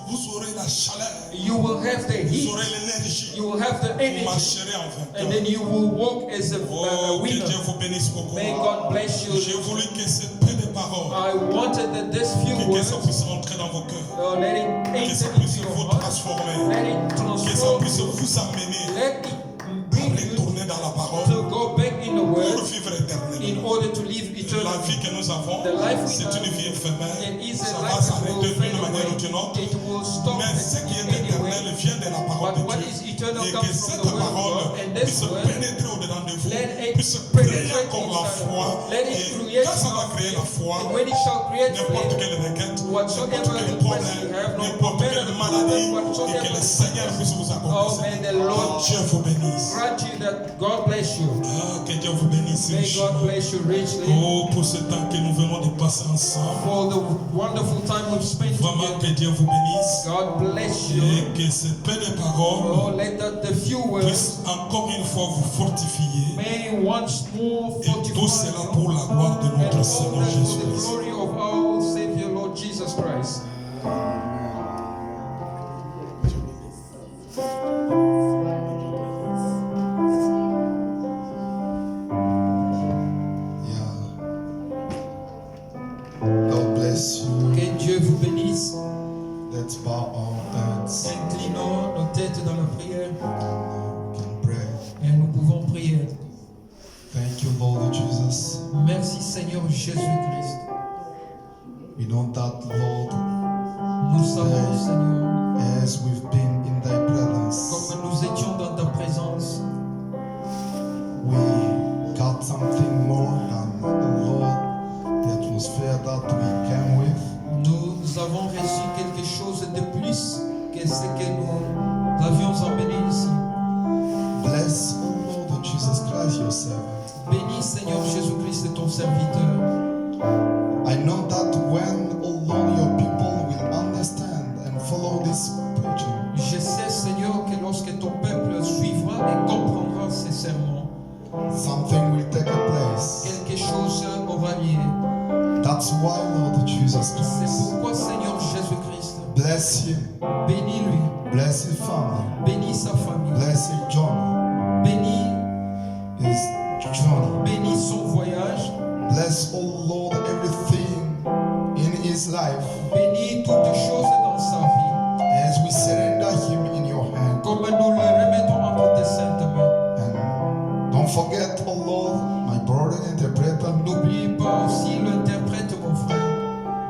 Vous aurez la chaleur, You will have the vous heat, aurez l'énergie, you will have the vous energy, marcherez en vainqueur. and then you will walk as a Oh, que winner. Dieu vous bénisse beaucoup. May God bless you. J'ai voulu que ces peu de paroles, I wanted that this few que ça words, puisse rentrer dans vos cœurs, let it que ça enter puisse into vous your heart, transformer, let it que ça transform puisse you, vous amener let it à bring you retourner dans la parole to go back in the pour Word vivre in éternellement. order to live La eternally. vie que nous avons, The life we c'est have, une vie éphémère. It is Ça a va life that s'arrêter will d'une fade manière ou away. d'une autre. It will stop Mais ce qui est anyway. éternel vient de la parole But de what Dieu. is eternal Et comes que from cette the Word of parole God. And this puisse Word, pénétrer au-dedans de vous, let it puisse penetrate créer comme la inside of foi. you. Let it Et create quand ça va your créer la foi, And when it shall create n'importe faith, quelle requête, whatsoever n'importe quel request problème, you have, no n'importe matter quelle the maladie, problem, et que le whatsoever Seigneur puisse vous oh, accompagner. may the Lord Dieu vous bénisse. grant you that God bless you. Ah, que Dieu vous bénisse. May God bless you richly Oh, pour ce temps que nous venons de passer ensemble. for the wonderful time we've spent Vraiment que together. Dieu vous bénisse. God bless you. Et que ces peu de paroles Oh, let that the few words puissent encore une fois vous fortifier. may once more Et tout fortify cela you. pour la gloire de And notre all Seigneur that for the Jésus-Christ. glory of our Savior, Lord Jesus Christ. Yeah. God bless you. Que Dieu vous bénisse. Let's bow our heads. Inclinons nos têtes dans la prière We can pray. et nous pouvons prier. Thank you, Lord Jesus. Merci Seigneur Jésus-Christ. We know that, Lord, Nous savons Seigneur, as we've been in thy presence, comme nous étions dans ta présence, we got something more than, Lord, the atmosphere that we came with. nous avons reçu quelque chose de plus que ce que nous avions emmené ici. Bless, O Lord Jesus Christ, your servant. Bénis Seigneur Jésus-Christ ton serviteur. I know that when, O Lord, your people will understand and follow this preaching, Je sais Seigneur que lorsque ton peuple suivra et comprendra ces sermons, something will take place. quelque chose aura lieu. That's why, Lord Jesus C'est Christ, pourquoi Seigneur Jésus-Christ, bless him, bénis-lui, Bless his family. Bénis sa famille. Bless his journey. Bénis, His journey. bénis son voyage. Bless, oh Lord, everything in his life. Bénis toutes choses dans sa vie. As we surrender him in your hand. Comme nous le remettons entre tes saintes mains. And don't forget, oh Lord, my brother interpreter. N'oublie pas aussi l'interprète, mon frère.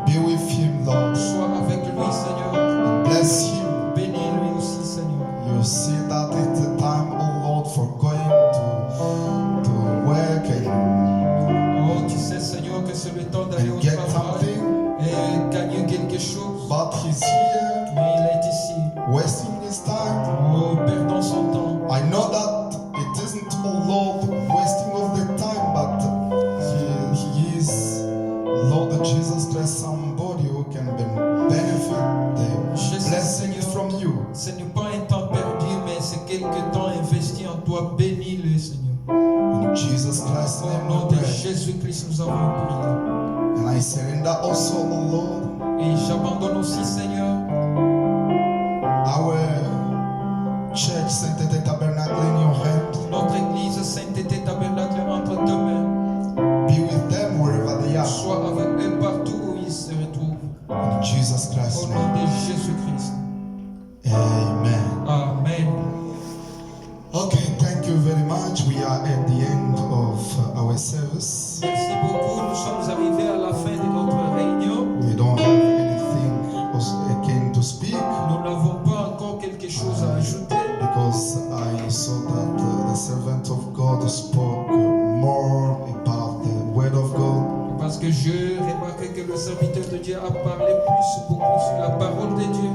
Be with him, Lord. Sois avec lui, Seigneur. And bless him. Bénis-lui aussi, Seigneur. You see that it's the time, oh Lord, for going to work and Oh, tu sais, Seigneur, que c'est le temps d'aller au get travail something, et gagner quelque chose. but he's here Mais il est ici. wasting his time. Oh, perdant son temps. I know that it isn't, oh Lord, wasting of the time, but he is, Lord Jesus Christ, somebody who can benefit the Jesus, blessing Seigneur. from you. Ce n'est pas un temps perdu, mais c'est quelque temps investi en toi. Bénis-le, Seigneur. In Jesus Christ's Au name nom we de pray. Jésus-Christ, nous avons prié. And I surrender also, oh Lord, Et j'abandonne aussi, Seigneur, our church, Saint-Étienne Tabernacle, in your hand. notre église Sainteté Tabernacle entre tes mains. Be with them wherever they are. Sois avec eux partout où ils se retrouvent. In Jesus Au Christ's nom name. de Jésus-Christ. Amen. Amen. Okay, thank you very much. We are at the end of our service. Merci beaucoup. Nous sommes arrivés à la fin de notre réunion. We don't have anything else again to speak Nous n'avons pas encore quelque chose à ajouter because I saw that the servant of God spoke more about the Word of God. parce que je remarque que le serviteur de Dieu a parlé beaucoup sur la parole de Dieu.